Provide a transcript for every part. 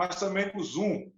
mas também no Zoom.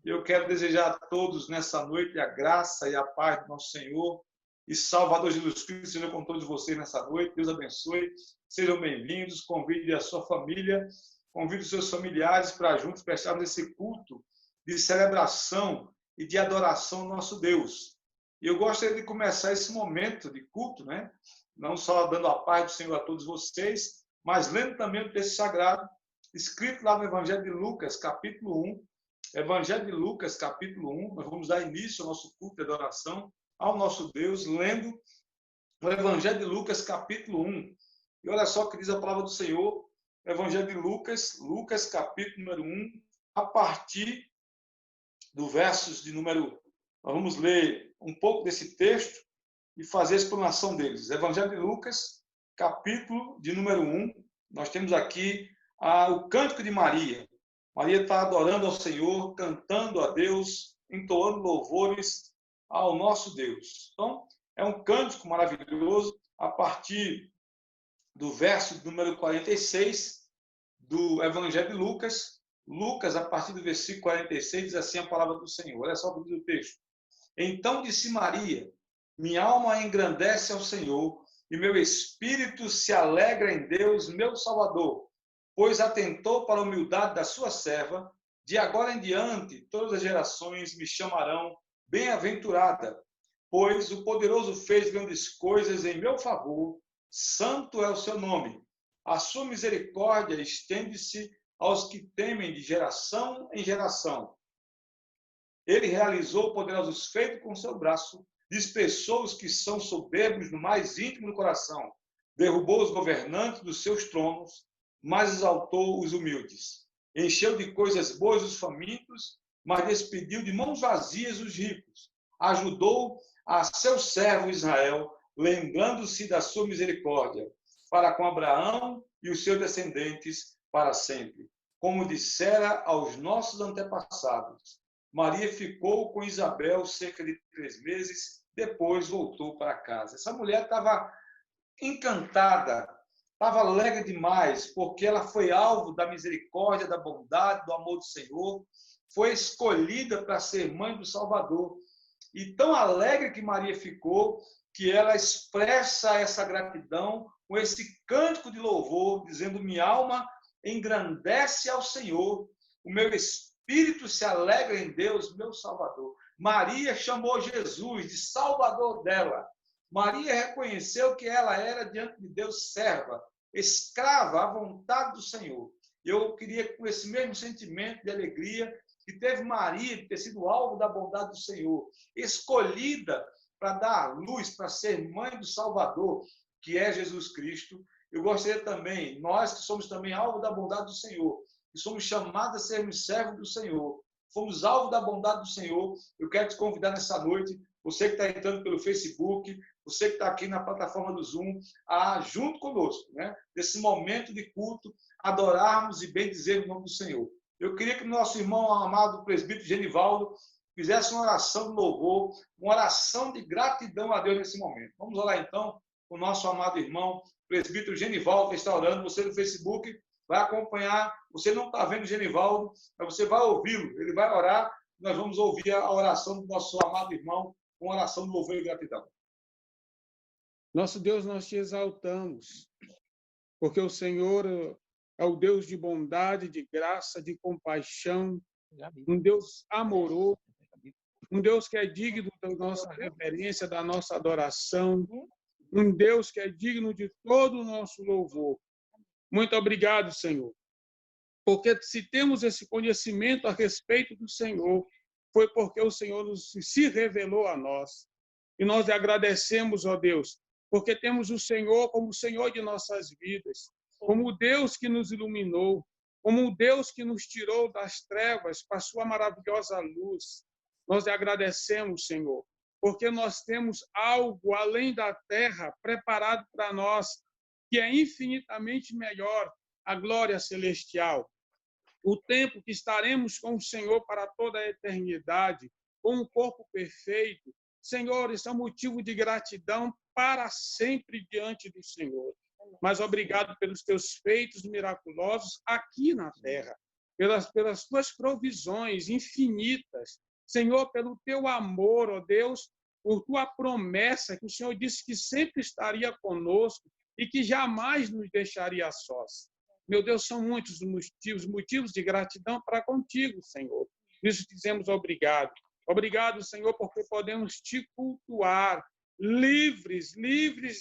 Eu quero desejar a todos nessa noite a graça e a paz do nosso Senhor e Salvador Jesus Cristo seja com todos vocês nessa noite. Deus abençoe. Sejam bem-vindos. Convide a sua família, convide os seus familiares para juntos prestarmos esse culto de celebração e de adoração ao nosso Deus. E eu gostaria de começar esse momento de culto, né? Não só dando a paz do Senhor a todos vocês, mas lendo também o texto sagrado, escrito lá no Evangelho de Lucas, capítulo 1. Evangelho de Lucas, capítulo 1. Nós vamos dar início ao nosso culto de adoração ao nosso Deus, lendo o Evangelho de Lucas, capítulo 1. E olha só o que diz a palavra do Senhor, Evangelho de Lucas, Lucas, capítulo número 1, a partir do versos de número... Nós vamos ler um pouco desse texto e fazer a explanação deles. Evangelho de Lucas, capítulo de número 1. Nós temos aqui o cântico de Maria. Maria está adorando ao Senhor, cantando a Deus, entoando louvores ao nosso Deus. Então, é um cântico maravilhoso a partir do verso número 46 do Evangelho de Lucas. Lucas, a partir do versículo 46, diz assim a palavra do Senhor. Olha só o que diz o texto. Então disse Maria, minha alma engrandece ao Senhor, e meu espírito se alegra em Deus, meu Salvador, pois atentou para a humildade da sua serva. De agora em diante, todas as gerações me chamarão bem-aventurada, pois o poderoso fez grandes coisas em meu favor, santo é o seu nome. A sua misericórdia estende-se aos que temem de geração em geração. Ele realizou poderosos feitos com seu braço, dispersou os que são soberbos no mais íntimo do coração, derrubou os governantes dos seus tronos, mas exaltou os humildes. Encheu de coisas boas os famintos, mas despediu de mãos vazias os ricos. Ajudou a seu servo Israel, lembrando-se da sua misericórdia, para com Abraão e os seus descendentes para sempre. Como dissera aos nossos antepassados. Maria ficou com Isabel cerca de 3 meses, depois voltou para casa. Essa mulher estava encantada, estava alegre demais, porque ela foi alvo da misericórdia, da bondade, do amor do Senhor, foi escolhida para ser mãe do Salvador. E tão alegre que Maria ficou, que ela expressa essa gratidão com esse cântico de louvor, dizendo, minha alma engrandece ao Senhor, o meu espírito se alegra em Deus, meu Salvador. Maria chamou Jesus de Salvador dela. Maria reconheceu que ela era, diante de Deus, serva, escrava à vontade do Senhor. Eu queria, com esse mesmo sentimento de alegria que teve Maria, de ter sido alvo da bondade do Senhor, escolhida para dar luz, para ser mãe do Salvador, que é Jesus Cristo, eu gostaria também, nós que somos também alvo da bondade do Senhor, que somos chamados a sermos servos do Senhor, fomos alvo da bondade do Senhor, eu quero te convidar nessa noite, você que está entrando pelo Facebook, você que está aqui na plataforma do Zoom, a, junto conosco, né, nesse momento de culto, adorarmos e bendizer o nome do Senhor. Eu queria que o nosso irmão amado presbítero Genivaldo fizesse uma oração de louvor, uma oração de gratidão a Deus nesse momento. Vamos orar então com o nosso amado irmão presbítero Genivaldo, que está orando. Você no Facebook vai acompanhar, você não está vendo o Genivaldo, mas você vai ouvi-lo, ele vai orar, nós vamos ouvir a oração do nosso amado irmão, uma oração de louvor e gratidão. Nosso Deus, nós te exaltamos, porque o Senhor é o Deus de bondade, de graça, de compaixão, um Deus amoroso, um Deus que é digno da nossa reverência, da nossa adoração, um Deus que é digno de todo o nosso louvor. Muito obrigado, Senhor, porque se temos esse conhecimento a respeito do Senhor, foi porque o Senhor se revelou a nós. E nós lhe agradecemos, ó Deus, porque temos o Senhor como o Senhor de nossas vidas, como o Deus que nos iluminou, como o Deus que nos tirou das trevas para a sua maravilhosa luz. Nós lhe agradecemos, Senhor, porque nós temos algo além da terra preparado para nós, que é infinitamente melhor, a glória celestial. O tempo que estaremos com o Senhor para toda a eternidade, com um corpo perfeito. Senhor, isso é um motivo de gratidão para sempre diante do Senhor. Mas obrigado pelos teus feitos miraculosos aqui na terra. pelas tuas provisões infinitas. Senhor, pelo teu amor, ó Deus, por tua promessa, que o Senhor disse que sempre estaria conosco e que jamais nos deixaria sós. Meu Deus, são muitos os motivos de gratidão para contigo, Senhor. Por isso dizemos obrigado. Obrigado, Senhor, porque podemos te cultuar livres,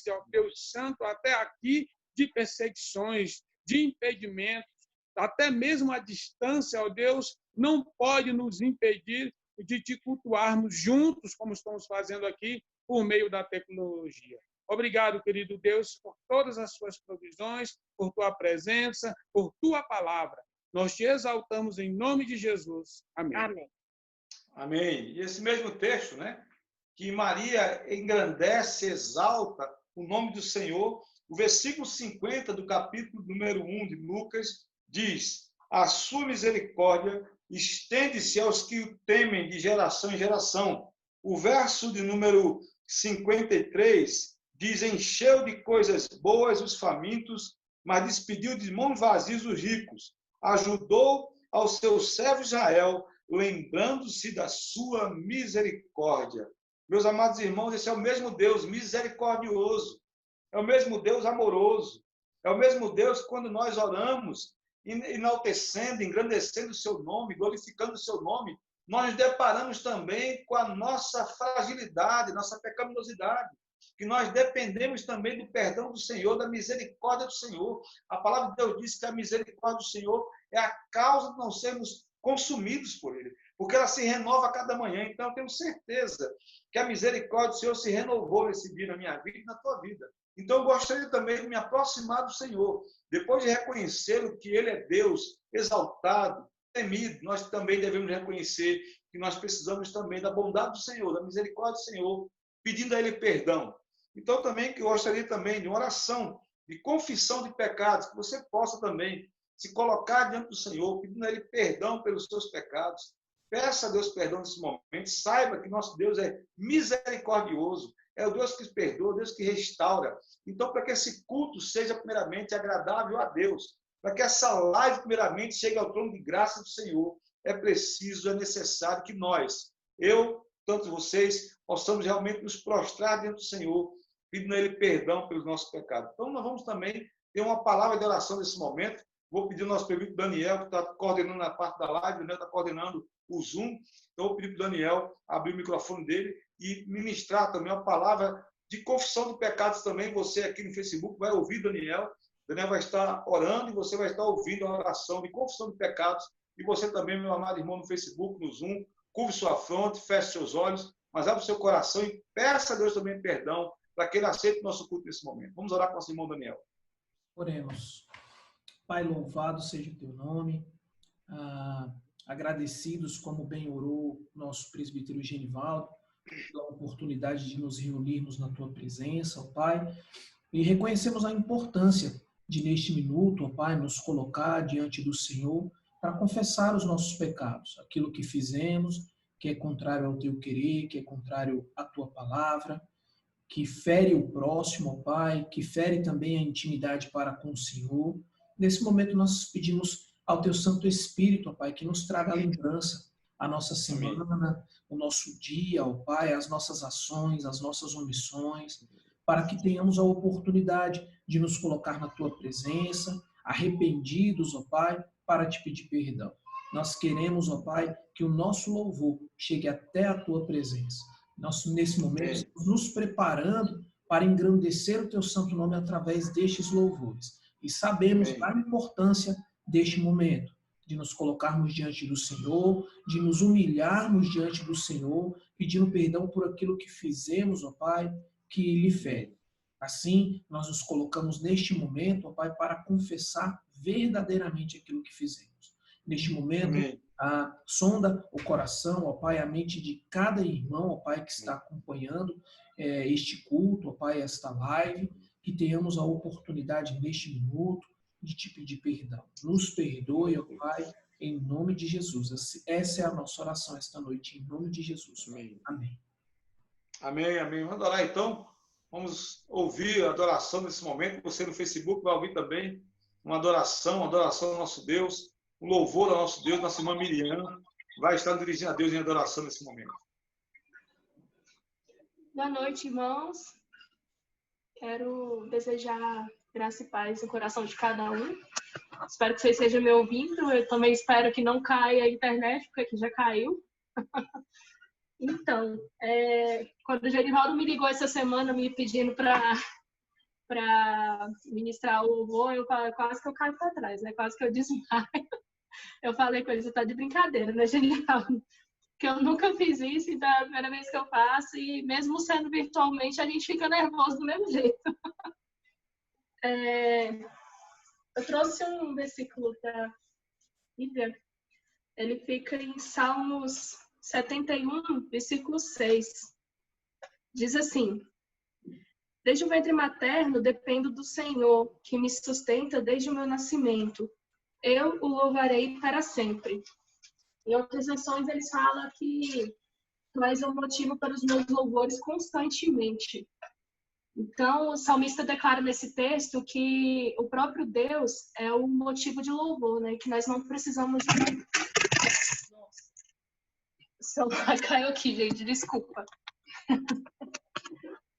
ó Deus Santo, até aqui de perseguições, de impedimentos, até mesmo a distância, ó Deus, não pode nos impedir de te cultuarmos juntos, como estamos fazendo aqui, por meio da tecnologia. Obrigado, querido Deus, por todas as suas provisões, por tua presença, por tua palavra. Nós te exaltamos em nome de Jesus. Amém. Amém. Amém. E esse mesmo texto, né? Que Maria engrandece, exalta o nome do Senhor. O versículo 50 do capítulo número 1 de Lucas diz: a sua misericórdia estende-se aos que o temem de geração em geração. O verso de número 53 diz: encheu de coisas boas os famintos, mas despediu de mãos vazias os ricos. Ajudou ao seu servo Israel, lembrando-se da sua misericórdia. Meus amados irmãos, esse é o mesmo Deus misericordioso, é o mesmo Deus amoroso, é o mesmo Deus que quando nós oramos, enaltecendo, engrandecendo o seu nome, glorificando o seu nome, nós nos deparamos também com a nossa fragilidade, nossa pecaminosidade, que nós dependemos também do perdão do Senhor, da misericórdia do Senhor. A palavra de Deus diz que a misericórdia do Senhor é a causa de não sermos consumidos por Ele, porque ela se renova a cada manhã. Então, eu tenho certeza que a misericórdia do Senhor se renovou nesse dia na minha vida e na tua vida. Então, eu gostaria também de me aproximar do Senhor, depois de reconhecer que Ele é Deus exaltado, temido. Nós também devemos reconhecer que nós precisamos também da bondade do Senhor, da misericórdia do Senhor, pedindo a Ele perdão. Então, também que eu gostaria também de uma oração de confissão de pecados, que você possa também se colocar diante do Senhor, pedindo a Ele perdão pelos seus pecados. Peça a Deus perdão nesse momento. Saiba que nosso Deus é misericordioso. É o Deus que perdoa, o Deus que restaura. Então, para que esse culto seja primeiramente agradável a Deus, para que essa live primeiramente chegue ao trono de graça do Senhor, é preciso, é necessário que nós, eu, tanto vocês, possamos realmente nos prostrar diante do Senhor, pedindo a Ele perdão pelos nossos pecados. Então, nós vamos também ter uma palavra de oração nesse momento. Vou pedir o nosso prefeito Daniel, que está coordenando a parte da live, né? Está coordenando o Zoom. Então, vou pedir para o Daniel abrir o microfone dele e ministrar também uma palavra de confissão de pecados também. Você aqui no Facebook vai ouvir Daniel. Daniel vai estar orando e você vai estar ouvindo a oração de confissão de pecados. E você também, meu amado irmão, no Facebook, no Zoom, curve sua fronte, feche seus olhos, mas abra o seu coração e peça a Deus também perdão para que Ele aceite o nosso culto nesse momento. Vamos orar com o nosso irmão Daniel. Oremos. Pai, louvado seja o teu nome. Agradecidos, como bem orou nosso presbítero Genivaldo, pela oportunidade de nos reunirmos na tua presença, ó Pai, e reconhecemos a importância de, neste minuto, ó Pai, nos colocar diante do Senhor para confessar os nossos pecados, aquilo que fizemos, que é contrário ao teu querer, que é contrário à tua palavra, que fere o próximo, ó Pai, que fere também a intimidade para com o Senhor. Nesse momento nós pedimos ao teu Santo Espírito, ó Pai, que nos traga a lembrança, a nossa semana, o nosso dia, ó Pai, as nossas ações, as nossas omissões, para que tenhamos a oportunidade de nos colocar na tua presença, arrependidos, ó Pai, para te pedir perdão. Nós queremos, ó Pai, que o nosso louvor chegue até a tua presença. Nós, nesse momento, estamos nos preparando para engrandecer o teu santo nome através destes louvores. E sabemos da importância deste momento, de nos colocarmos diante do Senhor, de nos humilharmos diante do Senhor, pedindo perdão por aquilo que fizemos, ó Pai, que lhe fere. Assim, nós nos colocamos neste momento, ó Pai, para confessar verdadeiramente aquilo que fizemos. Neste momento, sonda o coração, ó Pai, a mente de cada irmão, ó Pai, que está acompanhando este culto, ó Pai, esta live, que tenhamos a oportunidade neste minuto de te pedir perdão. Nos perdoe, ó Pai, em nome de Jesus. Essa é a nossa oração esta noite, em nome de Jesus. Amém. Amém. Amém, amém. Vamos orar então. Vamos ouvir a adoração nesse momento. Você no Facebook vai ouvir também uma adoração ao nosso Deus. o louvor ao nosso Deus, nossa irmã Miriam vai estar dirigindo a Deus em adoração nesse momento. Boa noite, irmãos. Quero desejar graça e paz no coração de cada um. Espero que vocês estejam me ouvindo. Eu também espero que não caia a internet, porque aqui já caiu. Então, quando o Gerivaldo me ligou essa semana me pedindo para ministrar o louvor, quase que eu caio para trás, né? Quase que eu desmaio. Eu falei com ele, você tá de brincadeira, né, Gerivaldo? Que eu nunca fiz isso, então é a primeira vez que eu faço, e mesmo sendo virtualmente, a gente fica nervoso do mesmo jeito. Eu trouxe um versículo da Bíblia, ele fica em Salmos 71, versículo 6. Diz assim: desde o ventre materno dependo do Senhor, que me sustenta desde o meu nascimento. Eu o louvarei para sempre. Em outras versões, eles falam que tu és um motivo para os meus louvores constantemente. Então, o salmista declara nesse texto que o próprio Deus é o motivo de louvor, né? Que nós não precisamos de... Nossa. O celular caiu aqui, gente, desculpa.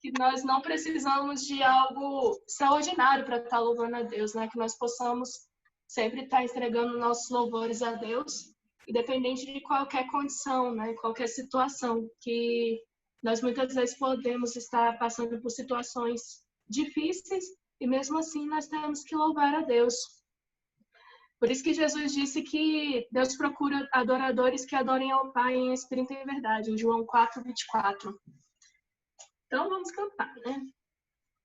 Que nós não precisamos de algo extraordinário para estar louvando a Deus, né? Que nós possamos sempre estar entregando nossos louvores a Deus, independente de qualquer condição, né? Qualquer situação, que nós muitas vezes podemos estar passando por situações difíceis e mesmo assim nós temos que louvar a Deus. Por isso que Jesus disse que Deus procura adoradores que adorem ao Pai em espírito e em verdade, em João 4:24. Então vamos cantar, né?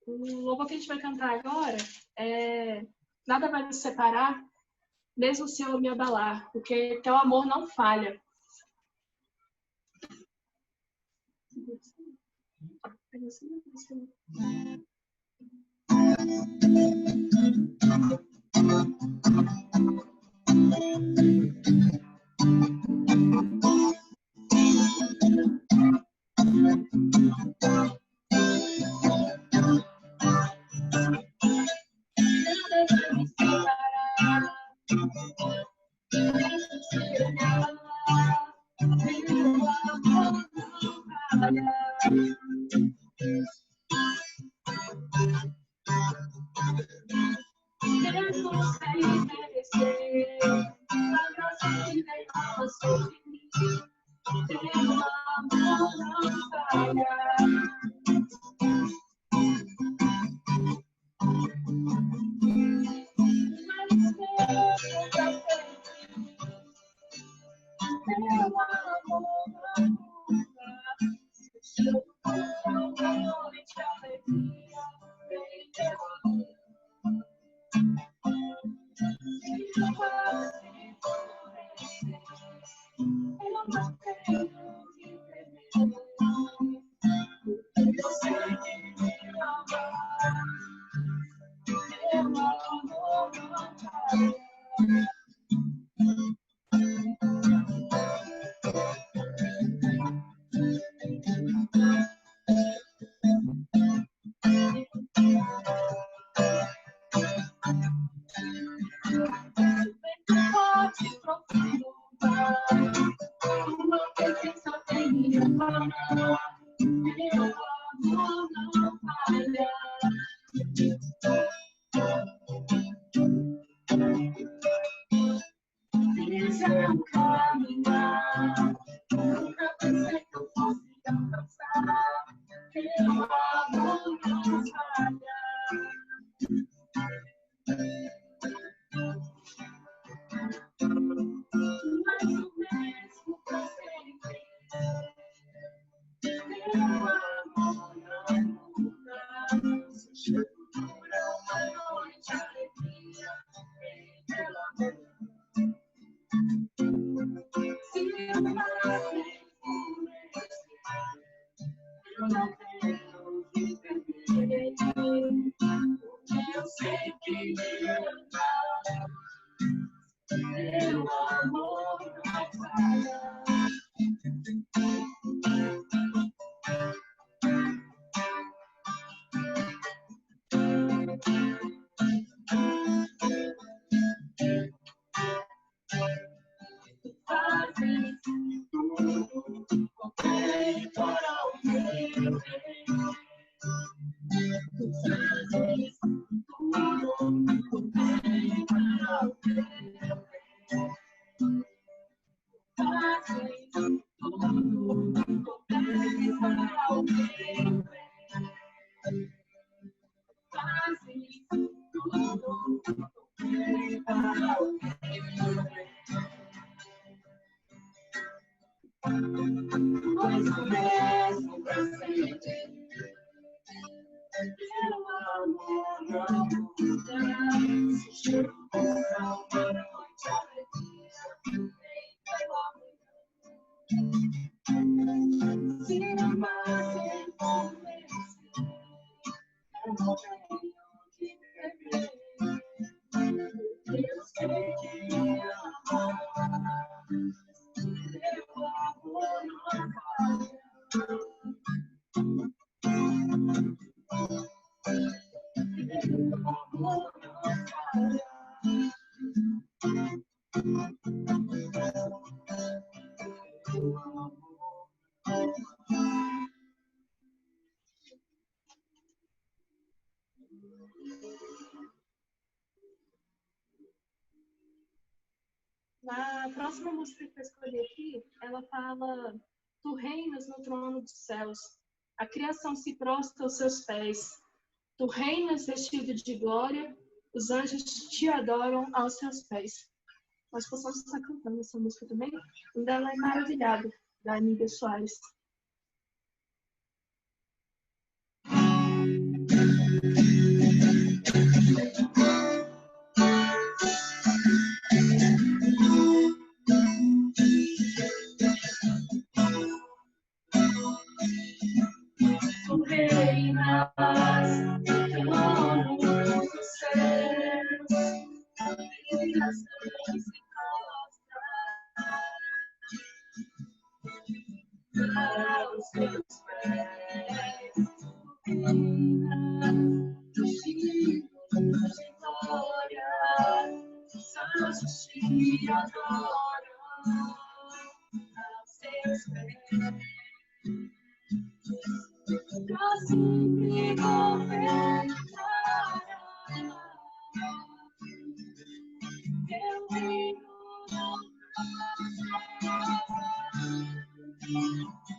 O louvor que a gente vai cantar agora é Nada vai nos separar, mesmo se eu me abalar, porque teu amor não falha. Na próxima música que eu escolhi aqui, ela fala: Tu reinas no trono dos céus, a criação se prostra aos seus pés. Tu reinas vestido de glória, os anjos te adoram aos seus pés. Nós possamos estar cantando essa música também. O dela é Maravilhado, da Aníbal Soares. Tu reinas no trono dos céus, a criação se prostra aos teus pés. Tu reinas vestido de glória, os anjos te adoram aos teus pés. Pra sempre governará teu reino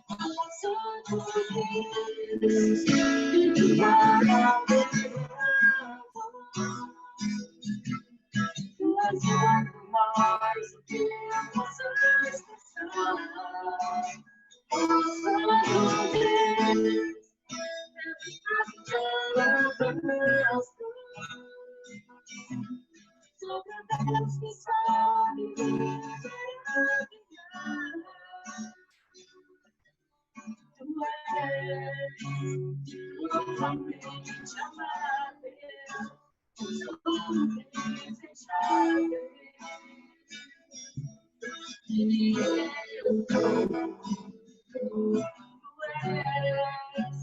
no santos reis e tuas armas que a nossa expressão. Sobre Deus que sabe Tu és loucamente amável, somente desejável. E eu Tu és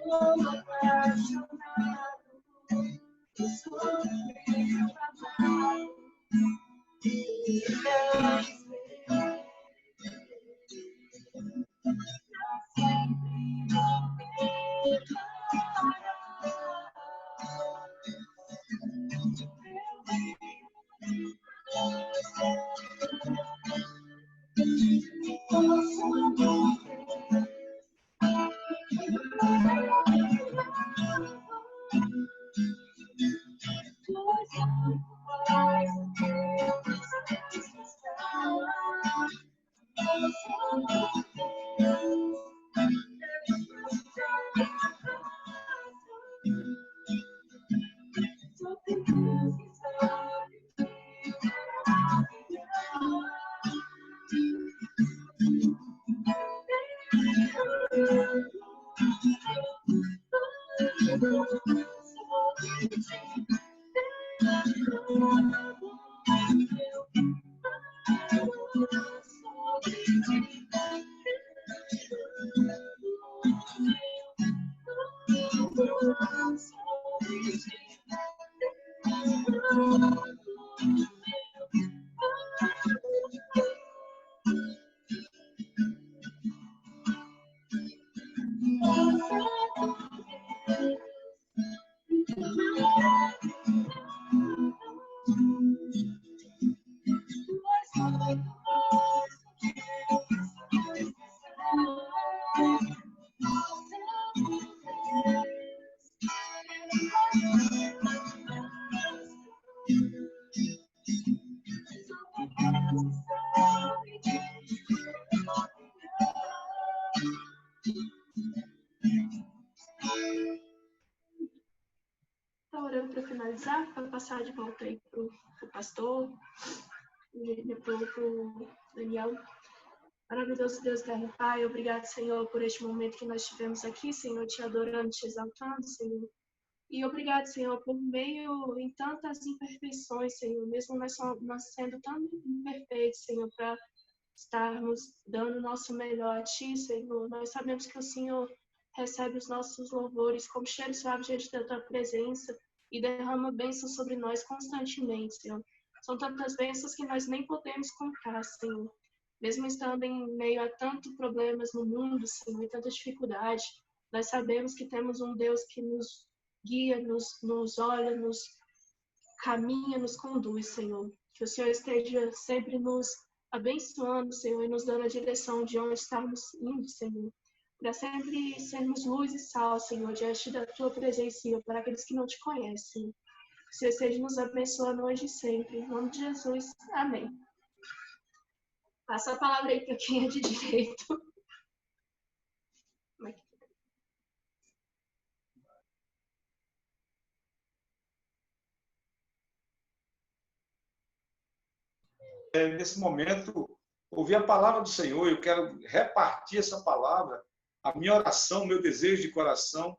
como apaixonado, eu sou meu amado, e és meu, pra sempre Estou orando para finalizar, para passar de volta aí para o pastor e depois para o Daniel. Maravilhoso Deus, Terra e Pai, obrigado, Senhor, por este momento que nós tivemos aqui, Senhor, te adorando, te exaltando, Senhor. E obrigado, Senhor, por meio em tantas imperfeições, Senhor, mesmo nós sendo tão imperfeitos, Senhor, para estarmos dando o nosso melhor a Ti, Senhor. Nós sabemos que o Senhor recebe os nossos louvores como cheiro suave diante da Tua presença e derrama bênçãos sobre nós constantemente, Senhor. São tantas bênçãos que nós nem podemos contar, Senhor. Mesmo estando em meio a tantos problemas no mundo, Senhor, e tanta dificuldade, nós sabemos que temos um Deus que nos guia, nos olha, nos caminha, nos conduz, Senhor. Que o Senhor esteja sempre nos abençoando, Senhor, e nos dando a direção de onde estamos indo, Senhor. Para sempre sermos luz e sal, Senhor, diante da Tua presença, Senhor, para aqueles que não Te conhecem. Que o Senhor esteja nos abençoando hoje e sempre. Em nome de Jesus. Amém. Passa a palavra aí para quem é de direito. Nesse momento, ouvir a palavra do Senhor, eu quero repartir essa palavra. A minha oração, meu desejo de coração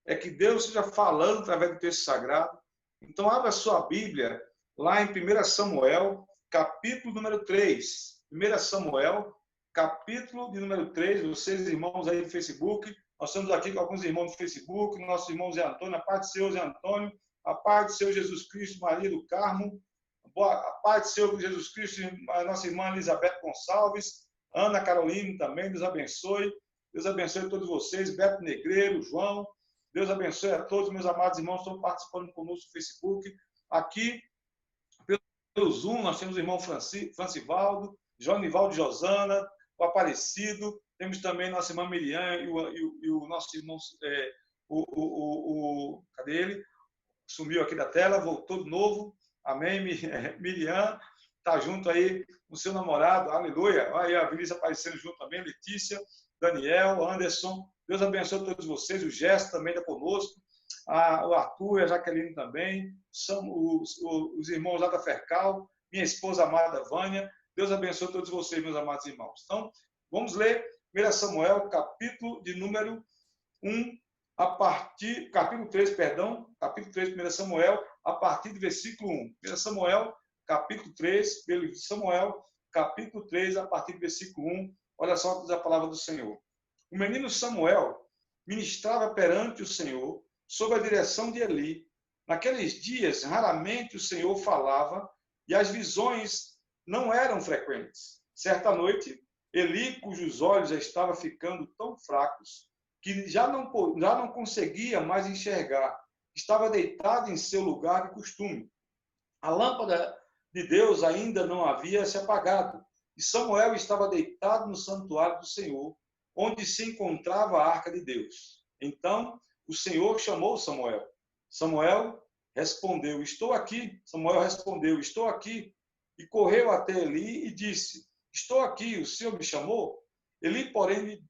é que Deus esteja falando através do texto sagrado. Então, abra a sua Bíblia lá em 1 Samuel, capítulo número 3. 1 Samuel, capítulo de número 3. Vocês, irmãos aí do Facebook, nós estamos aqui com alguns irmãos do Facebook, nosso irmão Zé Antônio, a paz do Senhor Zé Antônio, a paz do Senhor Jesus Cristo, Maria do Carmo, a paz do Senhor Jesus Cristo, a nossa irmã Elizabeth Gonçalves, Ana Carolina também, Deus abençoe. Deus abençoe a todos vocês, Beto Negreiro, João. Deus abençoe a todos, meus amados irmãos que estão participando conosco no Facebook. Aqui, pelo Zoom, nós temos o irmão Francivaldo, Jonivaldo Josana, o Aparecido. Temos também nossa irmã Miriam e o nosso irmão, cadê ele? Sumiu aqui da tela, voltou de novo. Amém, Miriam. Está junto aí com o seu namorado, aleluia. Olha aí a Vinícius aparecendo junto também, Letícia, Daniel, Anderson. Deus abençoe todos vocês. O Gesto também está conosco. O Arthur e a Jaqueline também. São os irmãos lá da Fercal. Minha esposa amada Vânia. Deus abençoe todos vocês, meus amados irmãos. Então, vamos ler 1 Samuel, capítulo de número 1, capítulo 3, capítulo 3, 1 Samuel, a partir do versículo 1. 1 Samuel, capítulo 3, Samuel, capítulo 3, a partir do versículo 1. Olha só o que diz a palavra do Senhor. O menino Samuel ministrava perante o Senhor sob a direção de Eli. Naqueles dias, raramente o Senhor falava e as visões não eram frequentes. Certa noite, Eli, cujos olhos já estavam ficando tão fracos que já não conseguia mais enxergar, estava deitado em seu lugar de costume. A lâmpada de Deus ainda não havia se apagado, e Samuel estava deitado no santuário do Senhor, onde se encontrava a arca de Deus. Então, o Senhor chamou Samuel. Samuel respondeu, estou aqui. Samuel respondeu, estou aqui. E correu até Eli e disse, estou aqui, o Senhor me chamou? Eli, porém,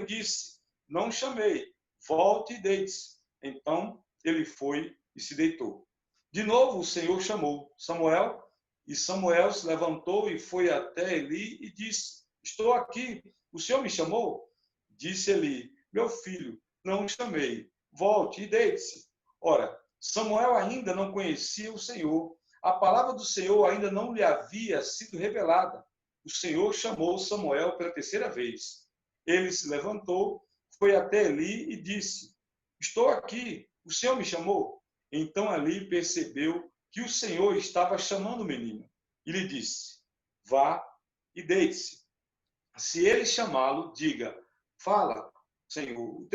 disse, não chamei, volte e deite-se. Então, ele foi e se deitou. De novo, o Senhor chamou Samuel, e Samuel se levantou e foi até Eli e disse, estou aqui, o Senhor me chamou? Disse Eli, meu filho, não o chamei, volte e deite-se. Ora, Samuel ainda não conhecia o Senhor, a palavra do Senhor ainda não lhe havia sido revelada. O Senhor chamou Samuel pela terceira vez. Ele se levantou, foi até Eli e disse, estou aqui, o Senhor me chamou? Então Eli percebeu que o Senhor estava chamando o menino. E lhe disse, vá e deite-se. Se ele chamá-lo, diga, fala, Senhor,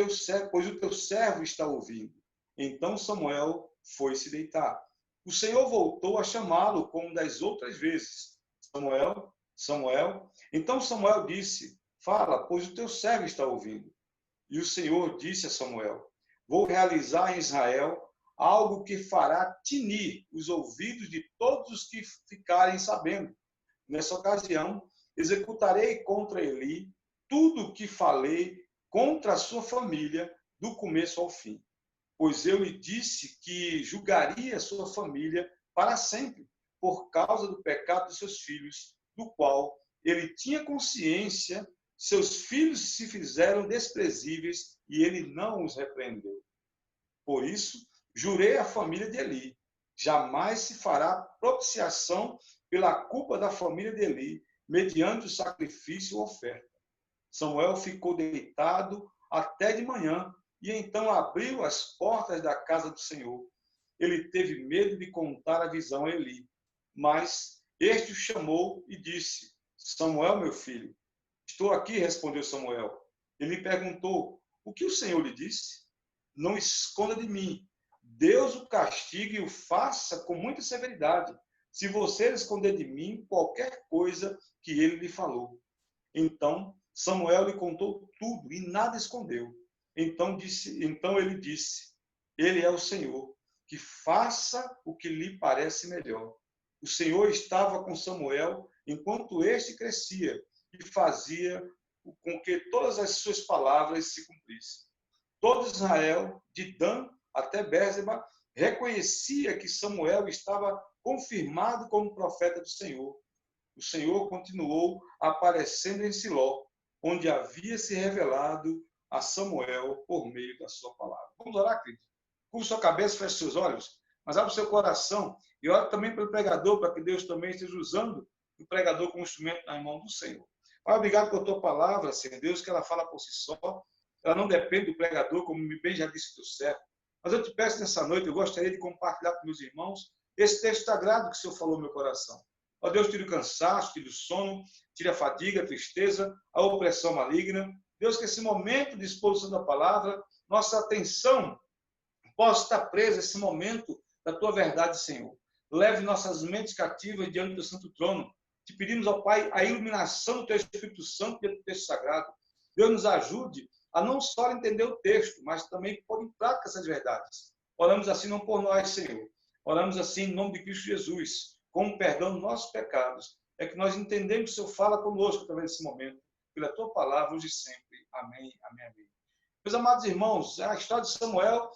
pois o teu servo está ouvindo. Então Samuel foi se deitar. O Senhor voltou a chamá-lo como das outras vezes. Samuel, Samuel. Então Samuel disse, Fala, pois o teu servo está ouvindo. E o Senhor disse a Samuel: vou realizar em Israel algo que fará tinir os ouvidos de todos os que ficarem sabendo. Nessa ocasião, executarei contra Eli tudo o que falei contra a sua família, do começo ao fim. Pois eu lhe disse que julgaria sua família para sempre, por causa do pecado de seus filhos, do qual ele tinha consciência. Seus filhos se fizeram desprezíveis e ele não os repreendeu. Por isso, jurei à família de Eli: jamais se fará propiciação pela culpa da família de Eli, mediante o sacrifício ou oferta. Samuel ficou deitado até de manhã, e então abriu as portas da casa do Senhor. Ele teve medo de contar a visão a Eli, mas este o chamou e disse: Samuel, meu filho. Estou aqui, respondeu Samuel. Ele perguntou: o que o Senhor lhe disse? Não esconda de mim. Deus o castigue e o faça com muita severidade, se você esconder de mim qualquer coisa que ele lhe falou. Então Samuel lhe contou tudo e nada escondeu. Então ele disse: ele é o Senhor, que faça o que lhe parece melhor. O Senhor estava com Samuel enquanto este crescia e fazia com que todas as suas palavras se cumprissem. Todo Israel, de Dan até Bérseba, reconhecia que Samuel estava confirmado como profeta do Senhor. O Senhor continuou aparecendo em Siló, onde havia se revelado a Samuel por meio da sua palavra. Vamos orar, querido? Curva sua cabeça, feche seus olhos, mas abra o seu coração e ore também pelo pregador, para que Deus também esteja usando o pregador como instrumento na mão do Senhor. Pai, obrigado pela tua palavra, Senhor Deus, que ela fala por si só. Ela não depende do pregador, como bem já disse o teu servo. Mas eu te peço nessa noite, eu gostaria de compartilhar com meus irmãos esse texto sagrado que o Senhor falou no meu coração. Ó Deus, tire o cansaço, tire o sono, tire a fadiga, a tristeza, a opressão maligna. Deus, que esse momento de exposição da palavra, nossa atenção possa estar presa a esse momento da tua verdade, Senhor. Leve nossas mentes cativas diante do santo trono. Te pedimos, ó Pai, a iluminação do teu Espírito Santo dentro do texto sagrado. Deus nos ajude a não só entender o texto, mas também pôr em prática essas verdades. Oramos assim não por nós, Senhor. Oramos assim em nome de Cristo Jesus, com o perdão dos nossos pecados. É que nós entendemos que o Senhor fala conosco através desse momento, pela tua palavra, hoje e sempre. Amém, amém, amém. Meus amados irmãos, a história de Samuel,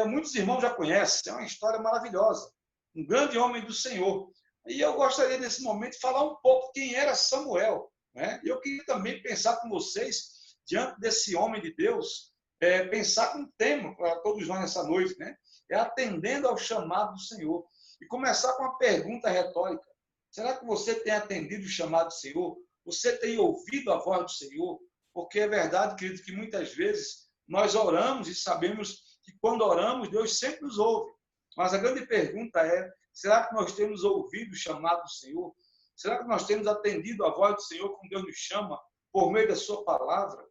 muitos irmãos já conhecem, é uma história maravilhosa. Um grande homem do Senhor. E eu gostaria, nesse momento, de falar um pouco quem era Samuel, né? Eu queria também pensar com vocês, diante desse homem de Deus, pensar com um tema para todos nós nessa noite, né? Atendendo ao chamado do Senhor. E começar com uma pergunta retórica. Será que você tem atendido o chamado do Senhor? Você tem ouvido a voz do Senhor? Porque é verdade, querido, que muitas vezes nós oramos e sabemos que quando oramos, Deus sempre nos ouve. Mas a grande pergunta é: será que nós temos ouvido o chamado do Senhor? Será que nós temos atendido a voz do Senhor quando Deus nos chama por meio da sua palavra?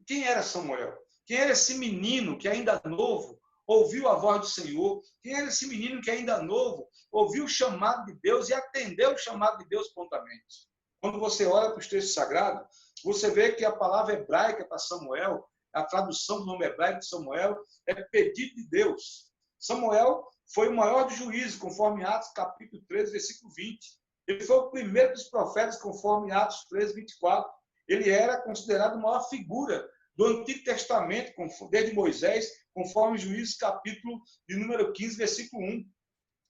Quem era Samuel? Quem era esse menino que ainda novo ouviu a voz do Senhor? Quem era esse menino que ainda novo ouviu o chamado de Deus e atendeu o chamado de Deus prontamente? Quando você olha para os textos sagrados, você vê que a palavra hebraica para Samuel, a tradução do nome hebraico de Samuel, é pedido de Deus. Samuel foi o maior dos juízes, conforme Atos capítulo 13, versículo 20. Ele foi o primeiro dos profetas, conforme Atos 13, 24. Ele era considerado a maior figura do Antigo Testamento, desde Moisés, conforme Juízes capítulo de número 15, versículo 1.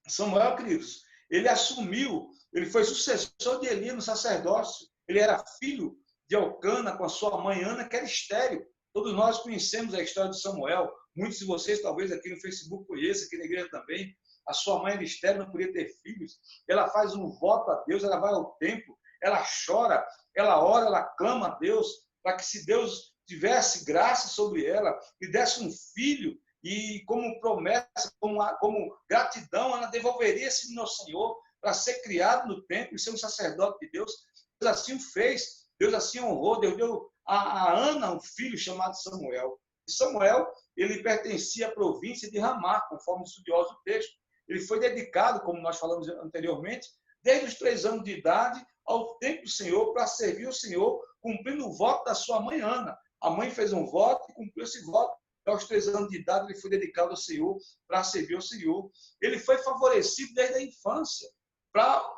Samuel, queridos, ele assumiu, ele foi sucessor de Eli no sacerdócio. Ele era filho de Elcana com a sua mãe Ana, que era estéril. Todos nós conhecemos a história de Samuel. Muitos de vocês, talvez, aqui no Facebook conheçam, aqui na igreja também. A sua mãe era estéril, não podia ter filhos. Ela faz um voto a Deus, ela vai ao templo, ela chora, ela ora, ela clama a Deus, para que se Deus tivesse graça sobre ela e desse um filho, e como promessa, como gratidão, ela devolveria esse menino ao Senhor para ser criado no templo e ser um sacerdote de Deus. Deus assim o fez, Deus assim honrou, Deus deu a Ana um filho chamado Samuel. E Samuel, ele pertencia à província de Ramá, conforme o estudioso do texto. Ele foi dedicado, como nós falamos anteriormente, desde os 3 anos de idade, ao templo do Senhor, para servir o Senhor, cumprindo o voto da sua mãe Ana. A mãe fez um voto e cumpriu esse voto. Aos 3 anos de idade, ele foi dedicado ao Senhor, para servir o Senhor. Ele foi favorecido desde a infância,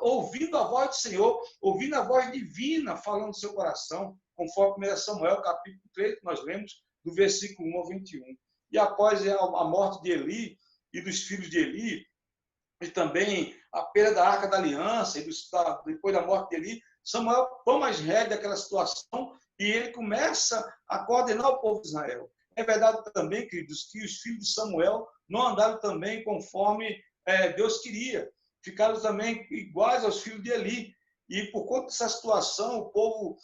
ouvindo a voz do Senhor, ouvindo a voz divina falando no seu coração, conforme 1 Samuel, capítulo 3, que nós lemos, do versículo 1 ao 21. E após a morte de Eli e dos filhos de Eli, e também a perda da Arca da Aliança, e depois da morte de Eli, Samuel toma as rédeas daquela situação e ele começa a coordenar o povo de Israel. É verdade também, queridos, que os filhos de Samuel não andaram também conforme Deus queria. Ficaram também iguais aos filhos de Eli. E por conta dessa situação, o povo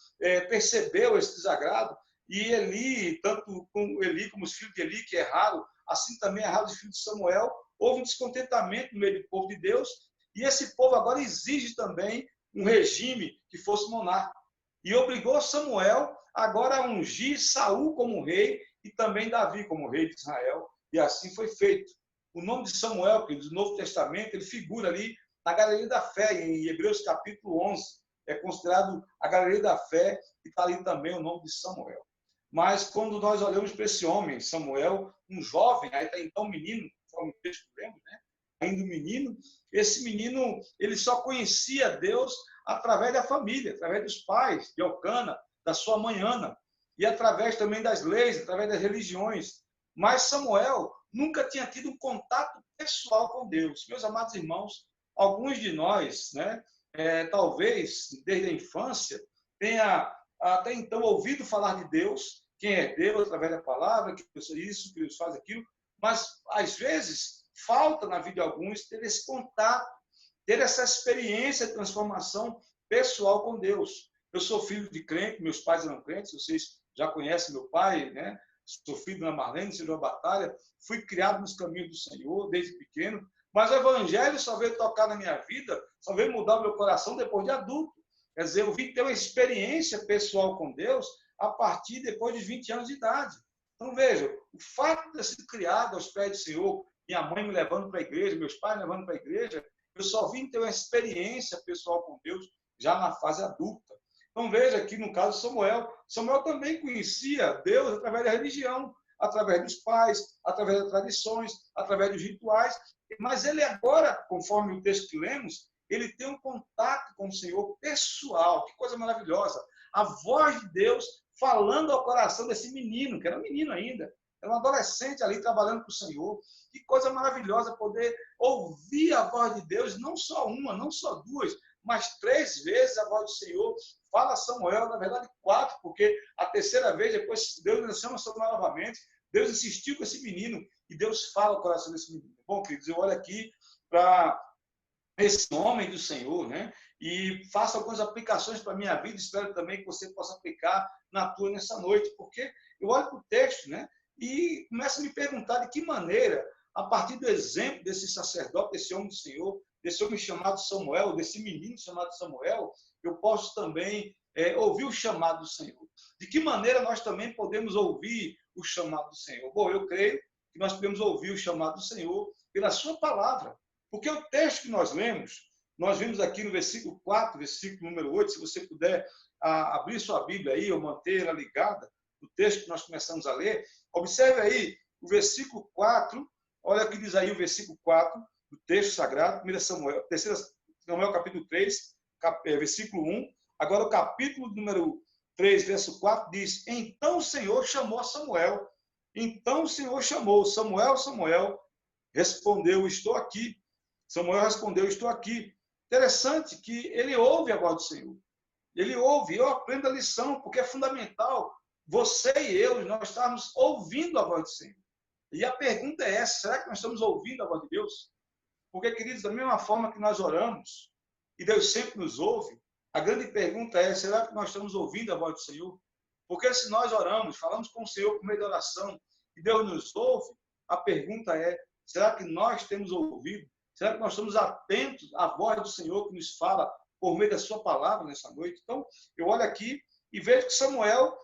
percebeu esse desagrado. E Eli, tanto com Eli como os filhos de Eli, que erraram, assim também erraram os filhos de Samuel, houve um descontentamento no meio do povo de Deus. E esse povo agora exige também um regime que fosse monarca. E obrigou Samuel agora a ungir Saul como rei e também Davi como rei de Israel. E assim foi feito. O nome de Samuel, que do Novo Testamento, ele figura ali na Galeria da Fé, em Hebreus capítulo 11. É considerado a Galeria da Fé, e está ali também o nome de Samuel. Mas quando nós olhamos para esse homem, Samuel, um jovem, aí está então menino, conforme o texto que lemos, né? Ainda um menino, esse menino, ele só conhecia Deus através da família, através dos pais, de Elcana, da sua mãe Ana, e através também das leis, através das religiões. Mas Samuel nunca tinha tido um contato pessoal com Deus. Meus amados irmãos, alguns de nós, né, talvez desde a infância, tenha até então ouvido falar de Deus, quem é Deus através da palavra, que Deus faz isso, que Deus faz aquilo, mas às vezes falta na vida de alguns ter esse contato, ter essa experiência de transformação pessoal com Deus. Eu sou filho de crente, meus pais eram crentes, vocês já conhecem meu pai, né? Sou filho da Marlene, Senhor Batalha, fui criado nos caminhos do Senhor desde pequeno, mas o Evangelho só veio tocar na minha vida, só veio mudar o meu coração depois de adulto. Quer dizer, eu vim ter uma experiência pessoal com Deus a partir depois de 20 anos de idade. Então, veja, o fato de ter sido criado aos pés do Senhor, minha mãe me levando para a igreja, meus pais me levando para a igreja, eu só vim ter uma experiência pessoal com Deus já na fase adulta. Então, veja aqui no caso Samuel. Samuel também conhecia Deus através da religião, através dos pais, através das tradições, através dos rituais. Mas ele agora, conforme o texto que lemos, ele tem um contato com o Senhor pessoal. Que coisa maravilhosa. A voz de Deus falando ao coração desse menino, que era um menino ainda. Era um adolescente ali trabalhando com o Senhor. Que coisa maravilhosa poder ouvir a voz de Deus, não só uma, não só duas, mas 3 vezes a voz do Senhor fala a Samuel, na verdade 4, porque a terceira vez, depois Deus chama Samuel novamente, Deus insistiu com esse menino e Deus fala ao coração desse menino. Bom, queridos, eu olho aqui para esse homem do Senhor, né? E faço algumas aplicações para a minha vida, espero também que você possa aplicar na tua nessa noite, porque eu olho para o texto, né? E começo a me perguntar de que maneira, a partir do exemplo desse sacerdote, desse homem do Senhor, desse homem chamado Samuel, desse menino chamado Samuel, eu posso também ouvir o chamado do Senhor. De que maneira nós também podemos ouvir o chamado do Senhor? Bom, eu creio que nós podemos ouvir o chamado do Senhor pela sua palavra. Porque o texto que nós lemos, nós vimos aqui no versículo 4, versículo número 8, se você puder abrir sua Bíblia aí ou manter ela ligada, o texto que nós começamos a ler, observe aí o versículo 4, olha o que diz aí o versículo 4 do texto sagrado, 1 Samuel, 3 Samuel capítulo 3, versículo 1, agora o capítulo número 3, verso 4, diz, então o Senhor chamou Samuel, então o Senhor chamou, Samuel, Samuel, respondeu, estou aqui. Samuel respondeu, estou aqui. Interessante que ele ouve a voz do Senhor. Ele ouve, eu aprendo a lição, porque é fundamental você e eu, nós estamos ouvindo a voz do Senhor. E a pergunta é essa, será que nós estamos ouvindo a voz de Deus? Porque, queridos, da mesma forma que nós oramos, e Deus sempre nos ouve, a grande pergunta é, será que nós estamos ouvindo a voz do Senhor? Porque se nós oramos, falamos com o Senhor por meio da oração, e Deus nos ouve, a pergunta é, será que nós temos ouvido? Será que nós estamos atentos à voz do Senhor que nos fala por meio da sua palavra nessa noite? Então, eu olho aqui e vejo que Samuel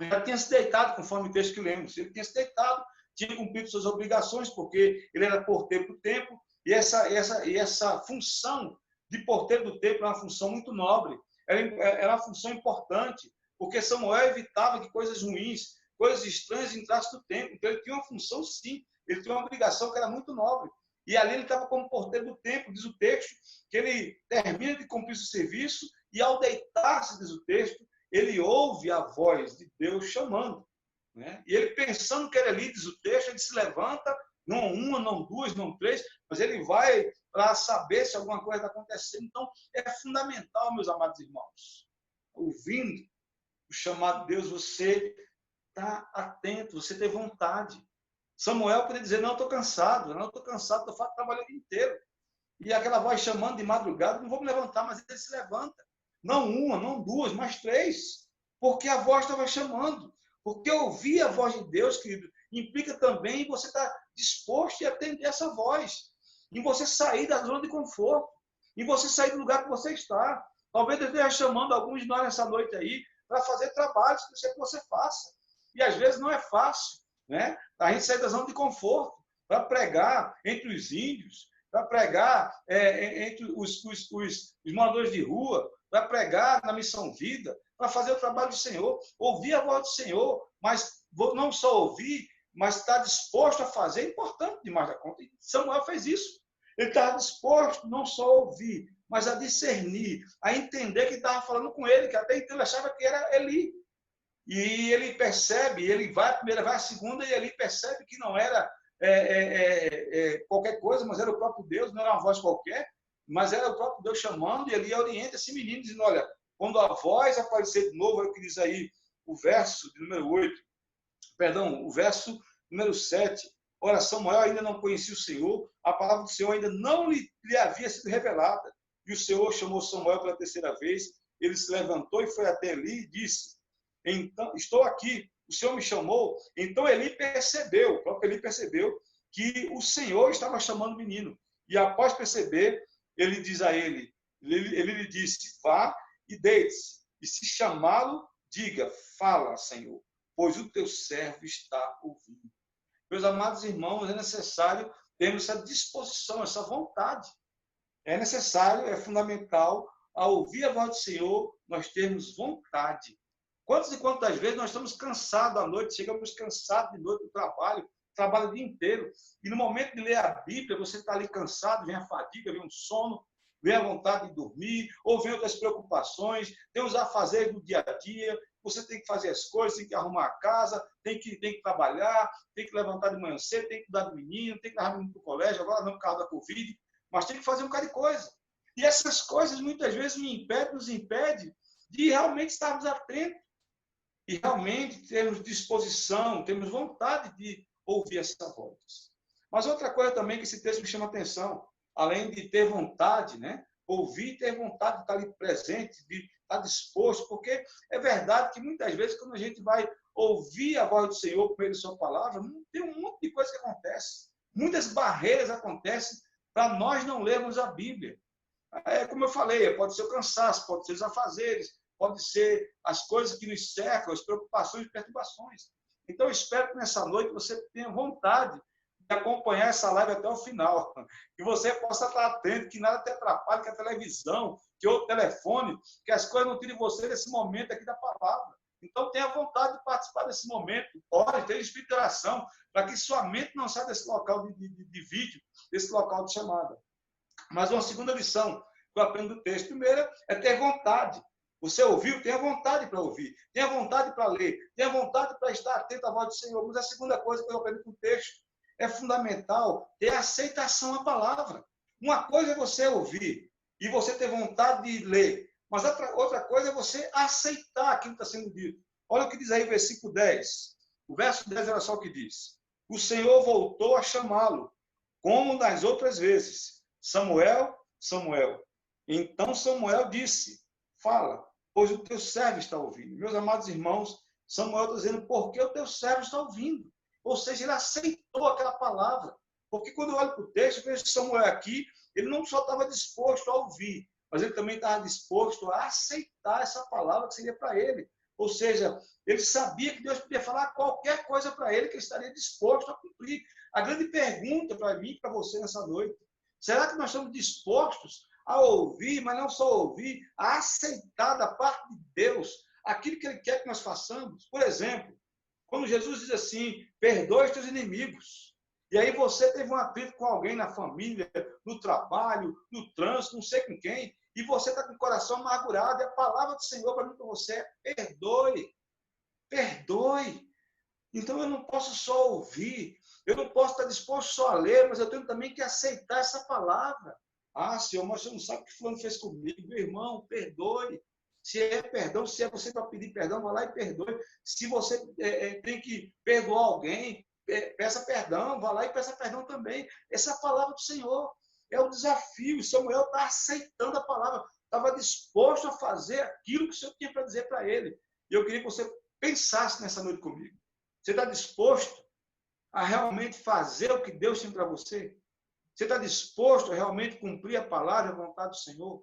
já tinha se deitado, conforme o texto que lemos. Ele tinha se deitado, tinha cumprido suas obrigações, porque ele era porteiro do templo, e essa função de porteiro do templo era uma função muito nobre, era uma função importante, porque Samuel evitava que coisas ruins, coisas estranhas entrassem no templo. Então ele tinha uma função, sim, ele tinha uma obrigação que era muito nobre. E ali ele estava como porteiro do templo, diz o texto, que ele termina de cumprir seu serviço e ao deitar-se, diz o texto, ele ouve a voz de Deus chamando. Né? E ele pensando que era ali, diz o texto, ele se levanta, não uma, não duas, não três, mas ele vai para saber se alguma coisa está acontecendo. Então, é fundamental, meus amados irmãos, ouvindo o chamado de Deus, você está atento, você tem vontade. Samuel podia dizer, não, estou cansado, estou trabalhando o dia inteiro. E aquela voz chamando de madrugada, não vou me levantar, mas ele se levanta. Não uma, não duas, mas três. Porque a voz estava chamando. Porque ouvir a voz de Deus, querido, implica também em você estar disposto a atender essa voz. Em você sair da zona de conforto. Em você sair do lugar que você está. Talvez Deus esteja chamando alguns de nós nessa noite aí para fazer trabalhos que você faça. E às vezes não é fácil, né? A gente sair da zona de conforto para pregar entre os índios, para pregar entre os moradores de rua, para pregar na Missão Vida, para fazer o trabalho do Senhor, ouvir a voz do Senhor, mas não só ouvir, mas estar disposto a fazer, é importante demais da conta. E Samuel fez isso. Ele estava disposto não só a ouvir, mas a discernir, a entender que estava falando com ele, que até então ele achava que era Eli. E ele percebe, ele vai a primeira, vai a segunda, e ele percebe que não era qualquer coisa, mas era o próprio Deus, não era uma voz qualquer, mas era o próprio Deus chamando, e ele orienta esse menino, dizendo, olha, quando a voz aparecer de novo, é o que diz aí o verso de número 8, perdão, o verso número 7, ora, Samuel ainda não conhecia o Senhor, a palavra do Senhor ainda não lhe havia sido revelada, e o Senhor chamou Samuel pela terceira vez, ele se levantou e foi até Eli e disse, então, estou aqui, o Senhor me chamou. Então Eli percebeu, o próprio Eli percebeu que o Senhor estava chamando o menino. E após perceber, ele diz a ele lhe disse, vá e deite-se. E se chamá-lo, diga, fala, Senhor, pois o teu servo está ouvindo. Meus amados irmãos, é necessário termos essa disposição, essa vontade. É necessário, é fundamental, ao ouvir a voz do Senhor, nós termos vontade. Quantas e quantas vezes nós estamos cansados à noite, chegamos cansados de noite do trabalho o dia inteiro, e no momento de ler a Bíblia, você está ali cansado, vem a fadiga, vem um sono, vem a vontade de dormir, ou vem outras preocupações, tem os afazeres do dia a dia, você tem que fazer as coisas, tem que arrumar a casa, tem que trabalhar, tem que levantar de manhã cedo, tem que cuidar do menino, tem que levar o menino para o colégio, agora não por causa da Covid, mas tem que fazer um bocado de coisa. E essas coisas muitas vezes nos impedem de realmente estarmos atentos e realmente termos disposição, termos vontade de ouvir essa voz. Mas outra coisa também que esse texto me chama a atenção, além de ter vontade, né? Ouvir e ter vontade de estar ali presente, de estar disposto, porque é verdade que muitas vezes quando a gente vai ouvir a voz do Senhor por meio de sua palavra, tem um monte de coisa que acontece. Muitas barreiras acontecem para nós não lermos a Bíblia. Como eu falei, pode ser o cansaço, pode ser os afazeres, pode ser as coisas que nos cercam, as preocupações e perturbações. Então, eu espero que nessa noite você tenha vontade de acompanhar essa live até o final. Que você possa estar atento, que nada te atrapalhe, que a televisão, que o telefone, que as coisas não tirem você desse momento aqui da palavra. Então, tenha vontade de participar desse momento. Ore, tenha espírito de oração, para que sua mente não saia desse local de vídeo, desse local de chamada. Mas uma segunda lição que eu aprendo do texto. Primeira é ter vontade. Você ouviu? Tenha vontade para ouvir. Tenha vontade para ler. Tenha vontade para estar atento à voz do Senhor. Mas a segunda coisa que eu aprendo com o texto é fundamental ter aceitação à palavra. Uma coisa é você ouvir e você ter vontade de ler. Mas outra coisa é você aceitar aquilo que está sendo dito. Olha o que diz aí o versículo 10. O verso 10 era só o que diz. O Senhor voltou a chamá-lo, como das outras vezes. Samuel, Samuel. Então Samuel disse, fala, pois o teu servo está ouvindo. Meus amados irmãos, Samuel está dizendo, porque o teu servo está ouvindo. Ou seja, ele aceitou aquela palavra. Porque quando eu olho para o texto, eu vejo que Samuel aqui, ele não só estava disposto a ouvir, mas ele também estava disposto a aceitar essa palavra que seria para ele. Ou seja, ele sabia que Deus podia falar qualquer coisa para ele que ele estaria disposto a cumprir. A grande pergunta para mim e para você nessa noite, será que nós estamos dispostos a ouvir, mas não só ouvir, a aceitar da parte de Deus aquilo que Ele quer que nós façamos. Por exemplo, quando Jesus diz assim, perdoe os teus inimigos, e aí você teve um atrito com alguém na família, no trabalho, no trânsito, não sei com quem, e você está com o coração amargurado, e a palavra do Senhor para mim, para você é perdoe, perdoe. Então eu não posso só ouvir, eu não posso estar disposto só a ler, mas eu tenho também que aceitar essa palavra. Ah, Senhor, mas você não sabe o que fulano fez comigo. Meu irmão, perdoe. Se é perdão, se é você para pedir perdão, vá lá e perdoe. Se você tem que perdoar alguém, peça perdão, vá lá e peça perdão também. Essa é a palavra do Senhor. É o desafio. Samuel está aceitando a palavra. Estava disposto a fazer aquilo que o Senhor tinha para dizer para ele. E eu queria que você pensasse nessa noite comigo. Você está disposto a realmente fazer o que Deus tem para você? Você está disposto a realmente cumprir a palavra e a vontade do Senhor?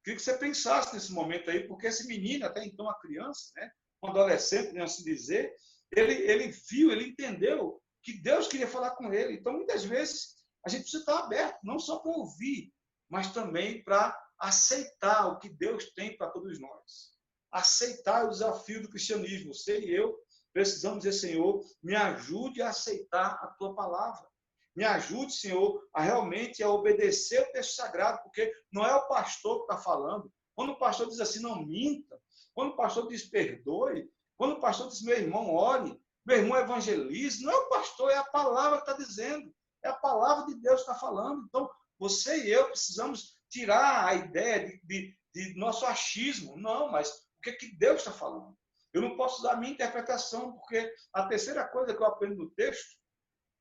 Queria que você pensasse nesse momento aí, porque esse menino, até então uma criança, né, um adolescente, né, assim dizer, ele viu, ele entendeu que Deus queria falar com ele. Então, muitas vezes, a gente precisa estar aberto, não só para ouvir, mas também para aceitar o que Deus tem para todos nós. Aceitar o desafio do cristianismo. Você e eu precisamos dizer, Senhor, me ajude a aceitar a tua palavra. Me ajude, Senhor, a realmente obedecer o texto sagrado, porque não é o pastor que está falando. Quando o pastor diz assim, não minta. Quando o pastor diz perdoe. Quando o pastor diz, meu irmão, ore. Meu irmão, evangelize. Não é o pastor, é a palavra que está dizendo. É a palavra de Deus que está falando. Então, você e eu precisamos tirar a ideia de nosso achismo. Não, mas o que Deus está falando? Eu não posso dar a minha interpretação, porque a terceira coisa que eu aprendo no texto,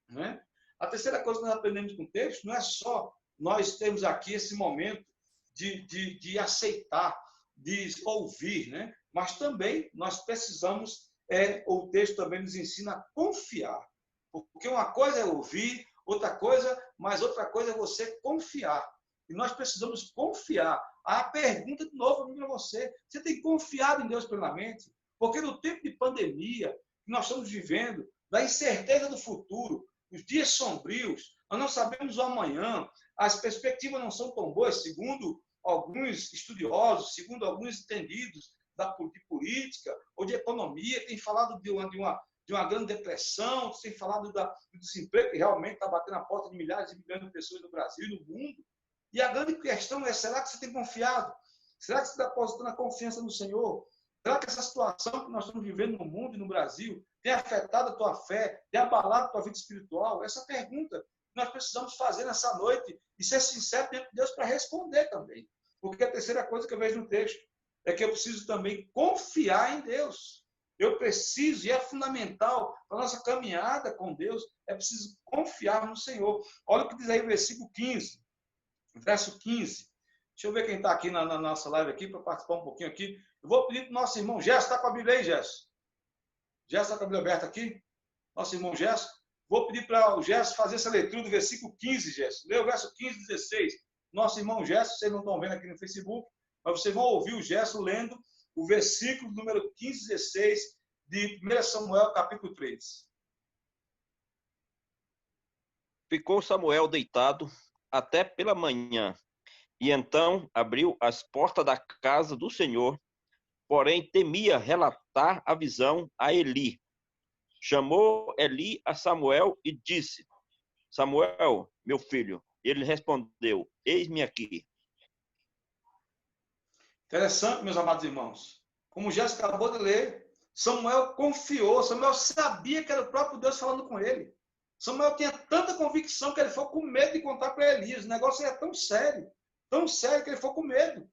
né? A terceira coisa que nós aprendemos com o texto não é só nós termos aqui esse momento de aceitar, de ouvir, né? Mas também nós precisamos, o texto também nos ensina a confiar. Porque uma coisa é ouvir, mas outra coisa é você confiar. E nós precisamos confiar. A pergunta de novo para você. Você tem confiado em Deus plenamente? Porque no tempo de pandemia que nós estamos vivendo, da incerteza do futuro, os dias sombrios, nós não sabemos o amanhã, as perspectivas não são tão boas, segundo alguns estudiosos, segundo alguns entendidos de política ou de economia, tem falado de uma grande depressão, tem falado do desemprego, que realmente está batendo a porta de milhares e milhões de pessoas no Brasil e no mundo. E a grande questão é, será que você tem confiado? Será que você está depositando a confiança no Senhor? Será que essa situação que nós estamos vivendo no mundo e no Brasil tem afetado a tua fé, tem abalado a tua vida espiritual? Essa pergunta nós precisamos fazer nessa noite e ser sincero diante de Deus para responder também. Porque a terceira coisa que eu vejo no texto é que eu preciso também confiar em Deus. Eu preciso, e é fundamental para a nossa caminhada com Deus, é preciso confiar no Senhor. Olha o que diz aí o versículo 15, verso 15. Deixa eu ver quem está aqui na nossa live aqui, para participar um pouquinho aqui. Eu vou pedir para o nosso irmão Gerson, está com a Bíblia aí, Gerson? Gerson está com a Bíblia aberta aqui? Nosso irmão Gerson. Vou pedir para o Gerson fazer essa leitura do versículo 15, Gerson. Lê o verso 15 e 16. Nosso irmão Gerson, vocês não estão vendo aqui no Facebook, mas vocês vão ouvir o Gerson lendo o versículo número 15 e 16 de 1 Samuel, capítulo 3. Ficou Samuel deitado até pela manhã, e então abriu as portas da casa do Senhor, porém temia relatar a visão a Eli. Chamou Eli a Samuel e disse, Samuel, meu filho. Ele respondeu, eis-me aqui. Interessante, meus amados irmãos. Como já acabou de ler, Samuel confiou, Samuel sabia que era o próprio Deus falando com ele. Samuel tinha tanta convicção que ele foi com medo de contar para Elias. O negócio era tão sério que ele foi com medo.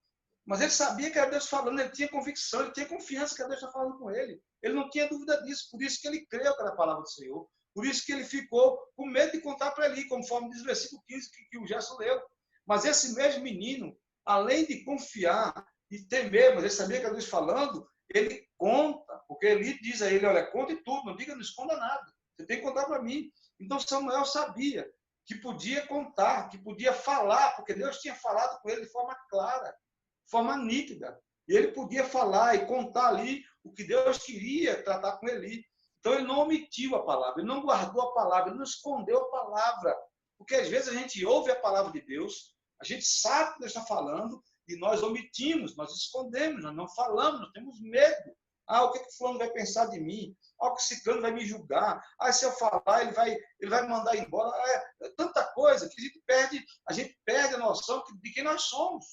Mas ele sabia que era Deus falando, ele tinha convicção, ele tinha confiança que Deus estava falando com ele. Ele não tinha dúvida disso, por isso que ele creu que era a palavra do Senhor. Por isso que ele ficou com medo de contar para Eli, conforme diz o versículo 15 que o Gerson leu. Mas esse mesmo menino, além de confiar e temer, mas ele sabia que era Deus falando, ele conta, porque Eli diz a ele, olha, conte tudo, não diga, não esconda nada. Você tem que contar para mim. Então Samuel sabia que podia contar, que podia falar, porque Deus tinha falado com ele de forma clara, de forma nítida. E ele podia falar e contar ali o que Deus queria tratar com Eli. Então ele não omitiu a palavra, ele não guardou a palavra, ele não escondeu a palavra. Porque às vezes a gente ouve a palavra de Deus, A gente sabe que Deus está falando e nós omitimos, nós escondemos, nós não falamos, nós temos medo. O que o fulano vai pensar de mim? O que esse cano vai me julgar? Se eu falar, ele vai mandar embora. É tanta coisa que a gente perde a noção de quem nós somos.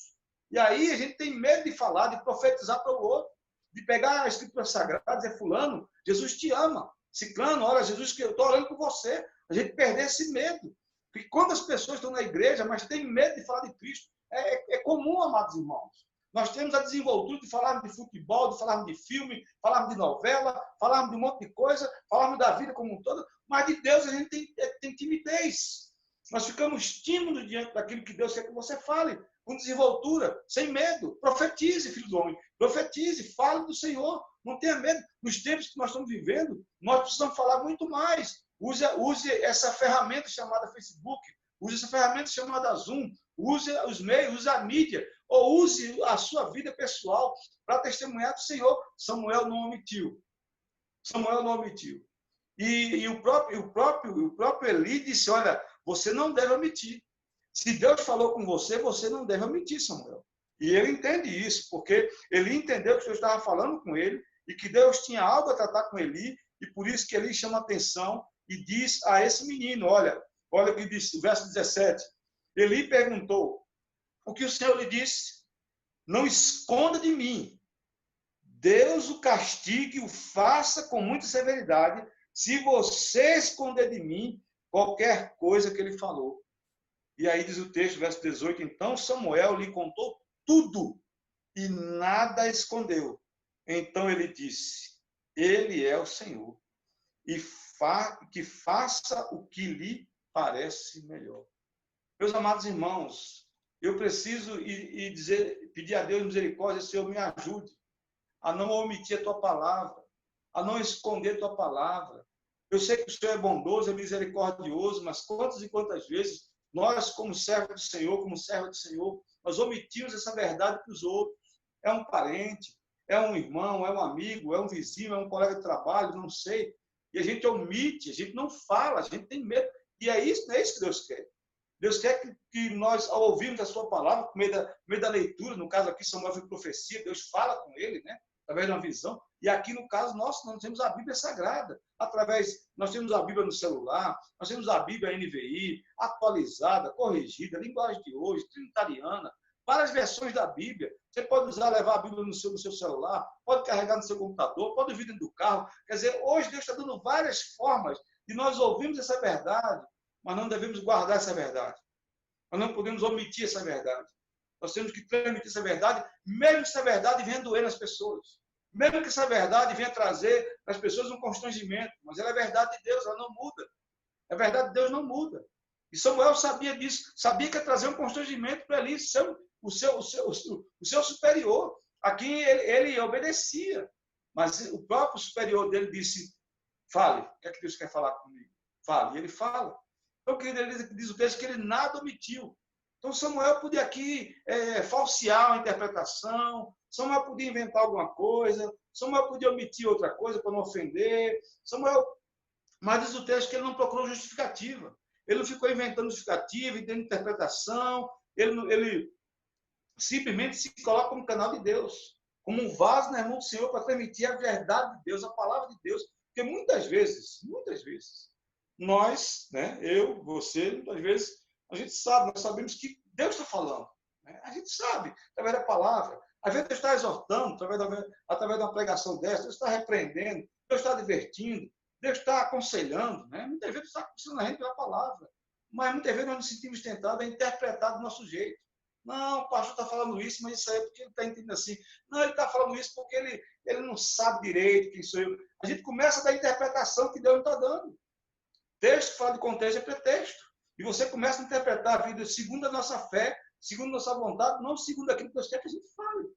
E aí a gente tem medo de falar, de profetizar para o outro, de pegar a Escritura Sagrada e dizer, fulano, Jesus te ama. Ciclano, olha, Jesus, que eu estou orando por você. A gente perder esse medo. Porque quando as pessoas estão na igreja, mas têm medo de falar de Cristo, é comum, amados irmãos. Nós temos a desenvoltura de falarmos de futebol, de falarmos de filme, falarmos de novela, falarmos de um monte de coisa, falarmos da vida como um todo, mas de Deus a gente tem timidez. Nós ficamos tímidos diante daquilo que Deus quer que você fale, com desenvoltura, sem medo. Profetize, filho do homem, profetize, fale do Senhor, não tenha medo. Nos tempos que nós estamos vivendo, nós precisamos falar muito mais. Use essa ferramenta chamada Facebook, use essa ferramenta chamada Zoom, use os meios, use a mídia, ou use a sua vida pessoal para testemunhar do Senhor. Samuel não omitiu. Samuel não omitiu. E o próprio Eli disse, olha, você não deve omitir. Se Deus falou com você, você não deve omitir, Samuel. E ele entende isso, porque ele entendeu que Deus estava falando com ele e que Deus tinha algo a tratar com Eli, e por isso que Eli chama atenção e diz a esse menino, olha o que diz, o verso 17. Eli perguntou, o que o Senhor lhe disse? Não esconda de mim. Deus o castigue, o faça com muita severidade, se você esconder de mim qualquer coisa que ele falou. E aí diz o texto, verso 18, então Samuel lhe contou tudo e nada escondeu. Então ele disse, ele é o Senhor, e que faça o que lhe parece melhor. Meus amados irmãos, eu preciso pedir a Deus misericórdia, Senhor, me ajude a não omitir a tua palavra, a não esconder a tua palavra. Eu sei que o Senhor é bondoso, é misericordioso, mas quantas e quantas vezes nós, como servo do Senhor, como servo do Senhor, nós omitimos essa verdade para os outros. É um parente, é um irmão, é um amigo, é um vizinho, é um colega de trabalho, não sei. E a gente omite, a gente não fala, a gente tem medo. E é isso que Deus quer. Deus quer que nós, ao ouvirmos a sua palavra, por meio da leitura, no caso aqui, Samuel foi profecia, Deus fala com ele, né? Através de uma visão. E aqui, no caso nosso, nós temos a Bíblia Sagrada. Nós temos a Bíblia no celular, nós temos a Bíblia NVI, atualizada, corrigida, linguagem de hoje, trinitariana, várias versões da Bíblia. Você pode levar a Bíblia no seu celular, pode carregar no seu computador, pode ouvir dentro do carro. Quer dizer, hoje Deus está dando várias formas de nós ouvirmos essa verdade, mas não devemos guardar essa verdade. Nós não podemos omitir essa verdade. Nós temos que transmitir essa verdade, mesmo que essa verdade venha doer nas pessoas. Mesmo que essa verdade venha trazer nas pessoas um constrangimento. Mas ela é verdade de Deus, ela não muda. A verdade de Deus não muda. E Samuel sabia disso. Sabia que ia trazer um constrangimento para Eli, o seu superior, a quem ele obedecia. Mas o próprio superior dele disse, fale. O que é que Deus quer falar comigo? Fale. E ele fala. Então, ele diz o texto que ele nada omitiu. Então, Samuel podia aqui falsear a interpretação, Samuel podia inventar alguma coisa, Samuel podia omitir outra coisa para não ofender. Mas diz o texto que ele não procurou justificativa. Ele não ficou inventando justificativa, inventando interpretação. Ele simplesmente se coloca como canal de Deus, como um vaso na mão do Senhor para transmitir a verdade de Deus, a palavra de Deus. Porque muitas vezes, nós, né, eu, você, muitas vezes, a gente sabe, nós sabemos que Deus está falando. Né? A gente sabe, através da palavra. Às vezes Deus está exortando, através de uma pregação dessa, Deus está repreendendo, Deus está divertindo, Deus está aconselhando. Né? Muitas vezes Deus está aconselhando a gente pela palavra. Mas muitas vezes nós nos sentimos tentados a interpretar do nosso jeito. Não, o pastor está falando isso, mas isso aí é porque ele está entendendo assim. Não, ele está falando isso porque ele não sabe direito quem sou eu. A gente começa a dar a interpretação que Deus não está dando. Texto que fala de contexto é pretexto. E você começa a interpretar a vida segundo a nossa fé, segundo a nossa vontade, não segundo aquilo que Deus quer que a gente fale.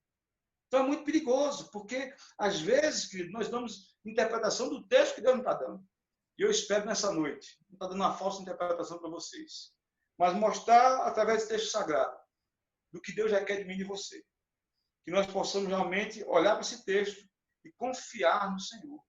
Então é muito perigoso, porque às vezes, querido, nós damos interpretação do texto que Deus não está dando. E eu espero nessa noite, não está dando uma falsa interpretação para vocês, mas mostrar através desse texto sagrado do que Deus requer de mim e de você. Que nós possamos realmente olhar para esse texto e confiar no Senhor.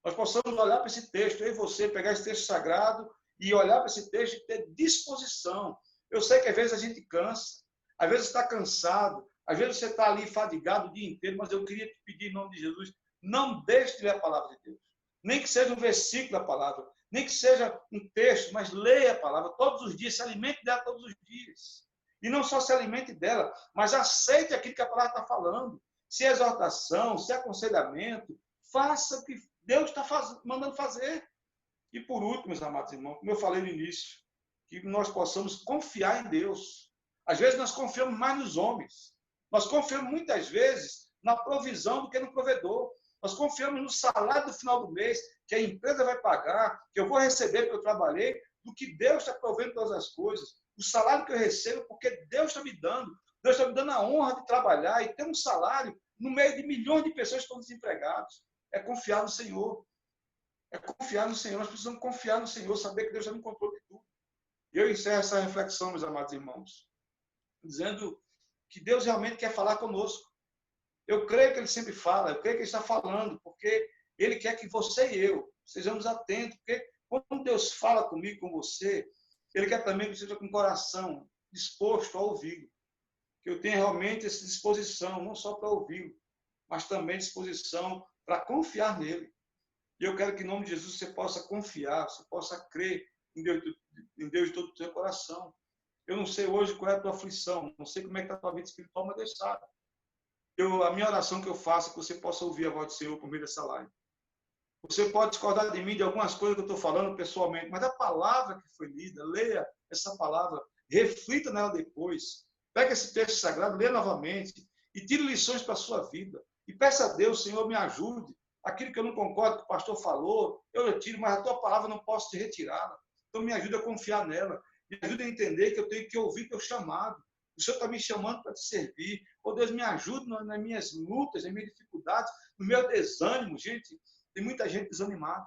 Nós possamos olhar para esse texto, eu e você, pegar esse texto sagrado e olhar para esse texto e ter disposição Eu sei que às vezes a gente cansa, às vezes está cansado, às vezes você está ali fadigado o dia inteiro, mas eu queria te pedir em nome de Jesus, não deixe de ler a palavra de Deus. Nem que seja um versículo da palavra, nem que seja um texto, mas leia a palavra todos os dias, se alimente dela todos os dias. E não só se alimente dela, mas aceite aquilo que a palavra está falando. Se é exortação, se é aconselhamento, faça o que Deus está mandando fazer. E por último, meus amados irmãos, como eu falei no início, que nós possamos confiar em Deus. Às vezes nós confiamos mais nos homens. Nós confiamos muitas vezes na provisão do que no provedor. Nós confiamos no salário do final do mês, que a empresa vai pagar, que eu vou receber porque eu trabalhei, do que Deus está provendo todas as coisas. O salário que eu recebo, porque Deus está me dando. Deus está me dando a honra de trabalhar e ter um salário no meio de milhões de pessoas que estão desempregadas. É confiar no Senhor. É confiar no Senhor. Nós precisamos confiar no Senhor, saber que Deus está no controle de tudo. E eu encerro essa reflexão, meus amados irmãos, dizendo que Deus realmente quer falar conosco. Eu creio que Ele sempre fala, eu creio que Ele está falando, porque Ele quer que você e eu sejamos atentos, porque quando Deus fala comigo, com você, Ele quer também que você esteja com o coração disposto a ouvi-lo. Que eu tenha realmente essa disposição, não só para ouvi-lo, mas também disposição para confiar nele. E eu quero que, em nome de Jesus, você possa confiar, você possa crer em Deus de todo o seu coração. Eu não sei hoje qual é a tua aflição, não sei como é que está a tua vida espiritual, mas Deus sabe. A minha oração que eu faço é que você possa ouvir a voz do Senhor por meio dessa live. Você pode discordar de mim de algumas coisas que eu estou falando pessoalmente, mas a palavra que foi lida, leia essa palavra, reflita nela depois. Pega esse texto sagrado, lê novamente e tire lições para a sua vida. E peça a Deus, Senhor, me ajude. Aquilo que eu não concordo com o pastor falou, eu retiro, mas a tua palavra não posso te retirá-la. Então me ajuda a confiar nela. Me ajuda a entender que eu tenho que ouvir teu chamado. O Senhor está me chamando para te servir. Oh, Deus, me ajude nas minhas lutas, nas minhas dificuldades, no meu desânimo. Gente, tem muita gente desanimada.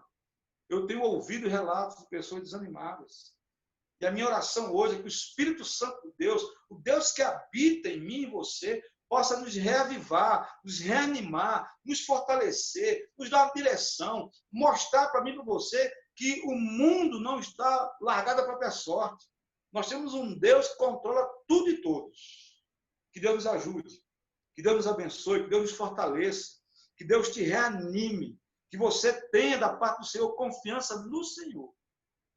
Eu tenho ouvido relatos de pessoas desanimadas. E a minha oração hoje é que o Espírito Santo de Deus, o Deus que habita em mim e você, possa nos reavivar, nos reanimar, nos fortalecer, nos dar uma direção, mostrar para mim e para você que o mundo não está largado à própria sorte. Nós temos um Deus que controla tudo e todos. Que Deus nos ajude, que Deus nos abençoe, que Deus nos fortaleça, que Deus te reanime, que você tenha da parte do Senhor confiança no Senhor.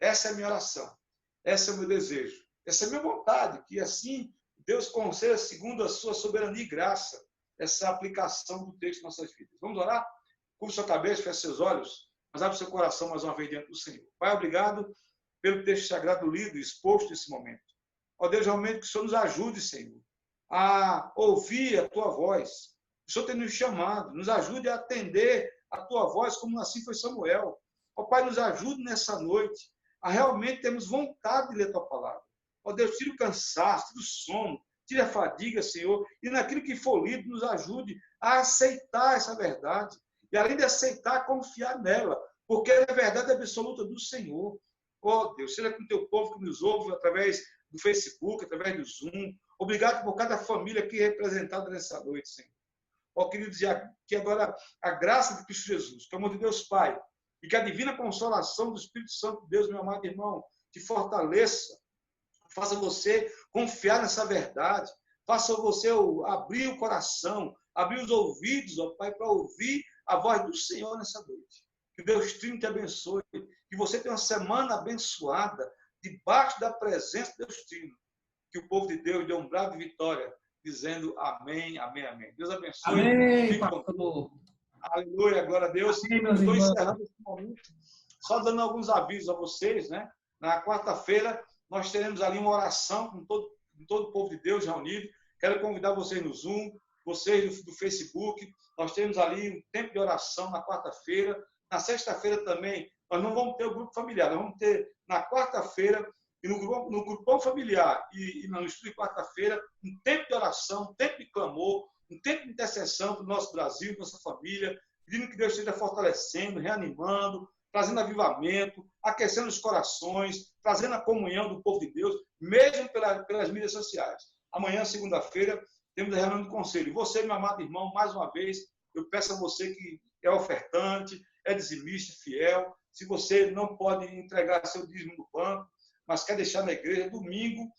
Essa é a minha oração, esse é o meu desejo, essa é a minha vontade, que assim Deus conceda, segundo a sua soberania e graça, essa aplicação do texto em nossas vidas. Vamos orar? Curva sua cabeça, feche seus olhos, mas abre seu coração mais uma vez diante do Senhor. Pai, obrigado pelo texto sagrado lido e exposto nesse momento. Ó Deus, realmente que o Senhor nos ajude, Senhor, a ouvir a Tua voz. O Senhor tem nos chamado, nos ajude a atender a Tua voz, como assim foi Samuel. Ó Pai, nos ajude nessa noite a realmente termos vontade de ler a Tua palavra. Ó Deus, tira o cansaço, tira o sono, tira a fadiga, Senhor, e naquilo que for lido, nos ajude a aceitar essa verdade. E além de aceitar, confiar nela, porque é a verdade absoluta do Senhor. Ó Deus, seja com o Teu povo que nos ouve através do Facebook, através do Zoom. Obrigado por cada família aqui representada nessa noite, Senhor. Ó queridos, que agora a graça de Cristo Jesus, que o amor de Deus Pai, e que a divina consolação do Espírito Santo de Deus, meu amado irmão, te fortaleça. Faça você confiar nessa verdade. Faça você abrir o coração, abrir os ouvidos, ó Pai, para ouvir a voz do Senhor nessa noite. Que Deus Trino te abençoe. Que você tenha uma semana abençoada, debaixo da presença de Deus Trino. Que o povo de Deus dê um bravo vitória, dizendo amém, amém, amém. Deus abençoe. Amém, pastor. Aleluia, glória a Deus. Estou encerrando esse momento, só dando alguns avisos a vocês, né? Na quarta-feira, nós teremos ali uma oração com todo o povo de Deus reunido. Quero convidar vocês no Zoom, vocês do Facebook. Nós temos ali um tempo de oração na quarta-feira. Na sexta-feira também, nós não vamos ter o grupo familiar. Nós vamos ter na quarta-feira, e no grupão familiar e no estudo de quarta-feira, um tempo de oração, um tempo de clamor, um tempo de intercessão para o nosso Brasil, nossa família, pedindo que Deus esteja fortalecendo, reanimando, trazendo avivamento, aquecendo os corações, trazendo a comunhão do povo de Deus, mesmo pelas mídias sociais. Amanhã, segunda-feira, temos a reunião do conselho. Você, meu amado irmão, mais uma vez, eu peço a você que é ofertante, é dizimista, fiel, se você não pode entregar seu dízimo no banco, mas quer deixar na igreja, domingo,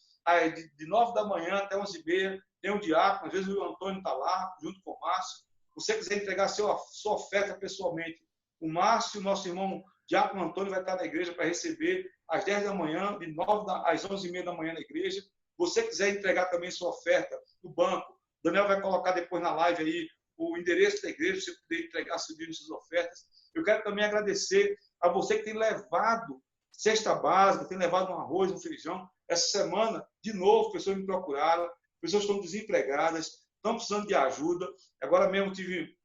de 9 da manhã até 11h30. Tem um diácono, às vezes o Antônio está lá, junto com o Márcio. Se você quiser entregar sua oferta pessoalmente, o Márcio, nosso irmão diácono Antônio, vai estar na igreja para receber às 10 da manhã, de 9 às 11h30 da manhã na igreja. Se você quiser entregar também sua oferta no banco, o Daniel vai colocar depois na live aí o endereço da igreja, você poder entregar suas ofertas. Eu quero também agradecer a você que tem levado cesta básica, tem levado um arroz, um feijão. Essa semana, de novo, pessoas me procuraram, pessoas estão desempregadas, estão precisando de ajuda. Agora mesmo tive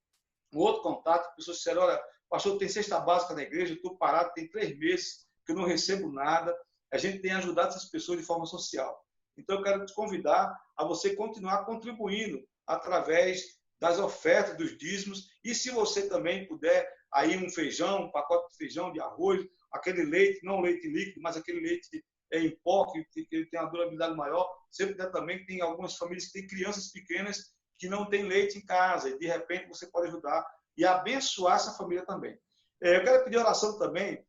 um outro contato, pessoas disseram, olha, pastor, tem cesta básica na igreja, eu estou parado, tem 3 meses que eu não recebo nada. A gente tem ajudado essas pessoas de forma social. Então, eu quero te convidar a você continuar contribuindo através das ofertas, dos dízimos, e se você também puder, aí um feijão, um pacote de feijão, de arroz, aquele leite, não leite líquido, mas aquele leite em pó, que ele tem uma durabilidade maior. Se puder também, tem algumas famílias que têm crianças pequenas que não têm leite em casa, e de repente você pode ajudar e abençoar essa família também. Eu quero pedir oração também,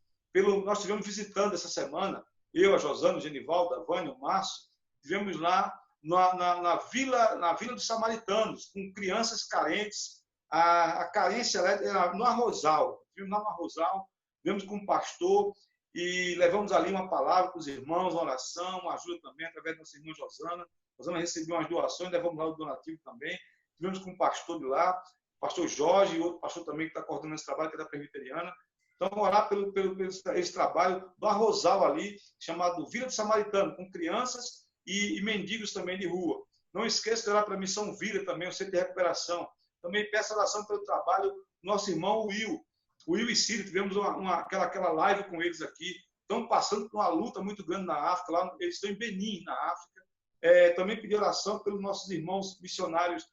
nós estivemos visitando essa semana, eu, a Josana, o Genivaldo, a Vânia, o Márcio, estivemos lá na vila dos samaritanos, com crianças carentes, a carência era no Arrozal. Estivemos lá no Arrozal, vemos com um pastor e levamos ali uma palavra para os irmãos, uma oração, uma ajuda também, através da nossa irmã Josana. Josana recebeu umas doações, levamos lá o donativo também. Estivemos com um pastor de lá, o pastor Jorge, e outro pastor também que está coordenando esse trabalho, que é da Presbiteriana. Então, orar pelo esse trabalho do Arrozal ali, chamado Vila do Samaritano, com crianças e mendigos também de rua. Não esqueça de orar para a Missão Vida também, o Centro de Recuperação. Também peço oração pelo trabalho do nosso irmão Will e Ciro. Tivemos aquela live com eles aqui. Estão passando por uma luta muito grande na África. Lá, eles estão em Benin, na África. Também pedi oração pelos nossos irmãos missionários,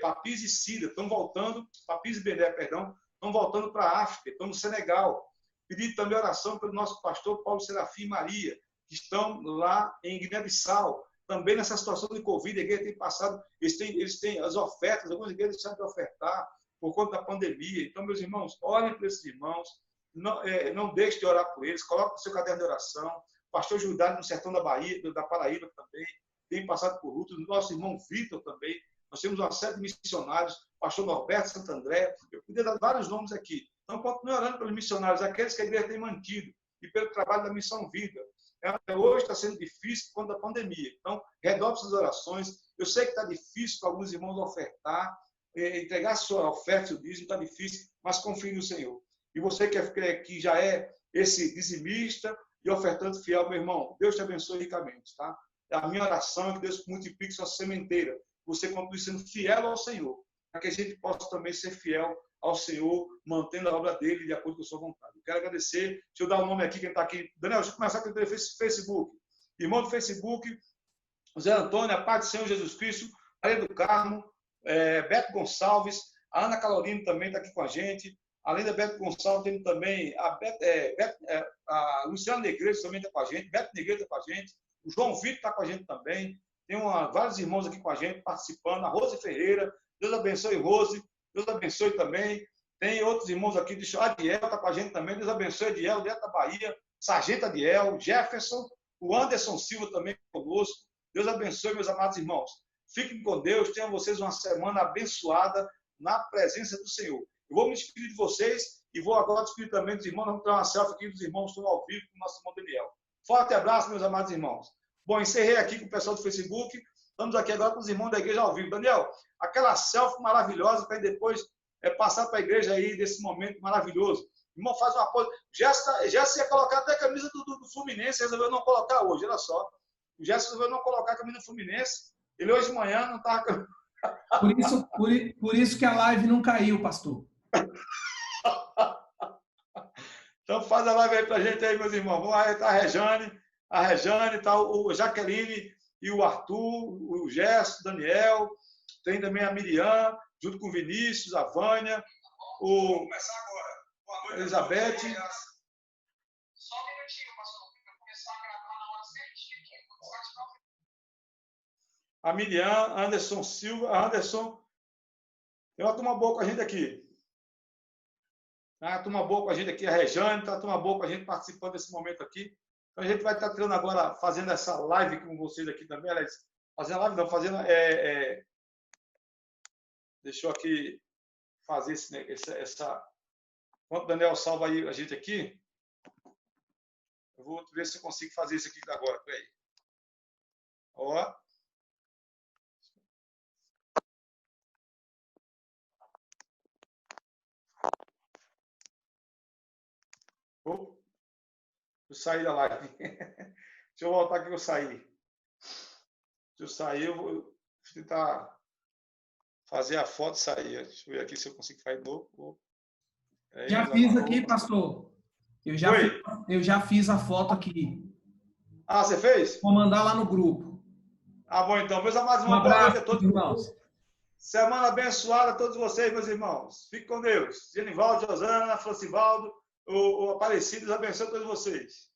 Papis e Cida. Estão voltando, Papis e Bené, perdão, estão voltando para a África, estão no Senegal. Pedi também oração pelo nosso pastor Paulo Serafim e Maria, que estão lá em Guiné-Bissau. Também nessa situação de Covid, a igreja tem passado, eles têm as ofertas, algumas igrejas deixaram de ofertar por conta da pandemia. Então, meus irmãos, orem por esses irmãos, não deixe de orar por eles, coloque no seu caderno de oração. O pastor Judá, no sertão da Bahia, da Paraíba também, tem passado por luta. O nosso irmão Vitor também. Nós temos uma série de missionários, pastor Norberto Santo André. Eu podia dar vários nomes aqui. Então, continue orando pelos missionários, aqueles que a igreja tem mantido, e pelo trabalho da Missão Vida. Hoje está sendo difícil por conta da pandemia. Então, redobre suas orações. Eu sei que está difícil para alguns irmãos ofertar, entregar sua oferta, seu dízimo, está difícil, mas confie no Senhor. E você que já é esse dizimista e ofertante fiel, meu irmão, Deus te abençoe ricamente, tá? A minha oração é que Deus multiplique sua sementeira. Você continue sendo fiel ao Senhor, para que a gente possa também ser fiel ao Senhor, mantendo a obra dele de acordo com a sua vontade. Eu quero agradecer, deixa eu dar o nome aqui, quem está aqui. Daniel, deixa eu começar aqui pelo Facebook. Irmão do Facebook, José Antônio, a paz do Senhor Jesus Cristo, Maria do Carmo, Beto Gonçalves, a Ana Calorino também está aqui com a gente. Além da Beto Gonçalves, tem também a Luciana Negreiros também está com a gente, Beto Negreiros está com a gente, o João Vitor está com a gente também. Tem vários irmãos aqui com a gente participando, a Rose Ferreira, Deus abençoe Rose, Deus abençoe também. Tem outros irmãos aqui, Adiel está com a gente também, Deus abençoe Adiel, direto da Bahia, Sargento Adiel, Jefferson, o Anderson Silva também conosco. Deus abençoe, meus amados irmãos. Fiquem com Deus, tenham vocês uma semana abençoada na presença do Senhor. Eu vou me despedir de vocês e vou agora despedir também dos irmãos. Vamos tirar uma selfie aqui dos irmãos que estão ao vivo com o nosso irmão Daniel. Forte abraço, meus amados irmãos. Bom, encerrei aqui com o pessoal do Facebook. Estamos aqui agora com os irmãos da igreja ao vivo. Daniel, aquela selfie maravilhosa para depois passar para a igreja aí desse momento maravilhoso. Irmão, faz uma coisa. Já ia colocar até a camisa do Fluminense, resolveu não colocar hoje, olha só. O Gerson resolveu não colocar a camisa do Fluminense. Ele hoje de manhã não estava... Por isso que a live não caiu, pastor. Então faz a live aí para a gente aí, meus irmãos. Vamos lá, está a Rejane, está o Jaqueline e o Arthur, o Gerson, o Daniel, tem também a Miriam, junto com o Vinícius, a Vânia, Vamos começar agora. Boa noite, Elizabeth. Só um minutinho, pastor, para eu começar a gravar na hora certinha. A Miriam, Anderson Silva, Anderson, tem uma turma boa com a gente aqui. Tá? Turma boa com a gente aqui, a Rejane, tá? Turma boa com a gente participando desse momento aqui. Então, a gente vai estar tirando agora, fazendo essa live com vocês aqui também, aliás, fazendo live não, fazendo... Deixa eu aqui fazer essa... Enquanto o Daniel salva aí a gente aqui, eu vou ver se eu consigo fazer isso aqui agora. Peraí. Ó. Deixa eu sair da live. Deixa eu voltar aqui que eu saí. Deixa eu sair, eu vou tentar fazer a foto e sair. Deixa eu ver aqui se eu consigo fazer de novo. Já fiz aqui, pastor. Eu já fiz a foto aqui. Ah, você fez? Vou mandar lá no grupo. Ah, bom, então. Meus amados, Um abraço a todos, irmãos. Semana abençoada a todos vocês, meus irmãos. Fique com Deus. Genivaldo, Josana, Francivaldo, o Aparecido, abençoe todos vocês.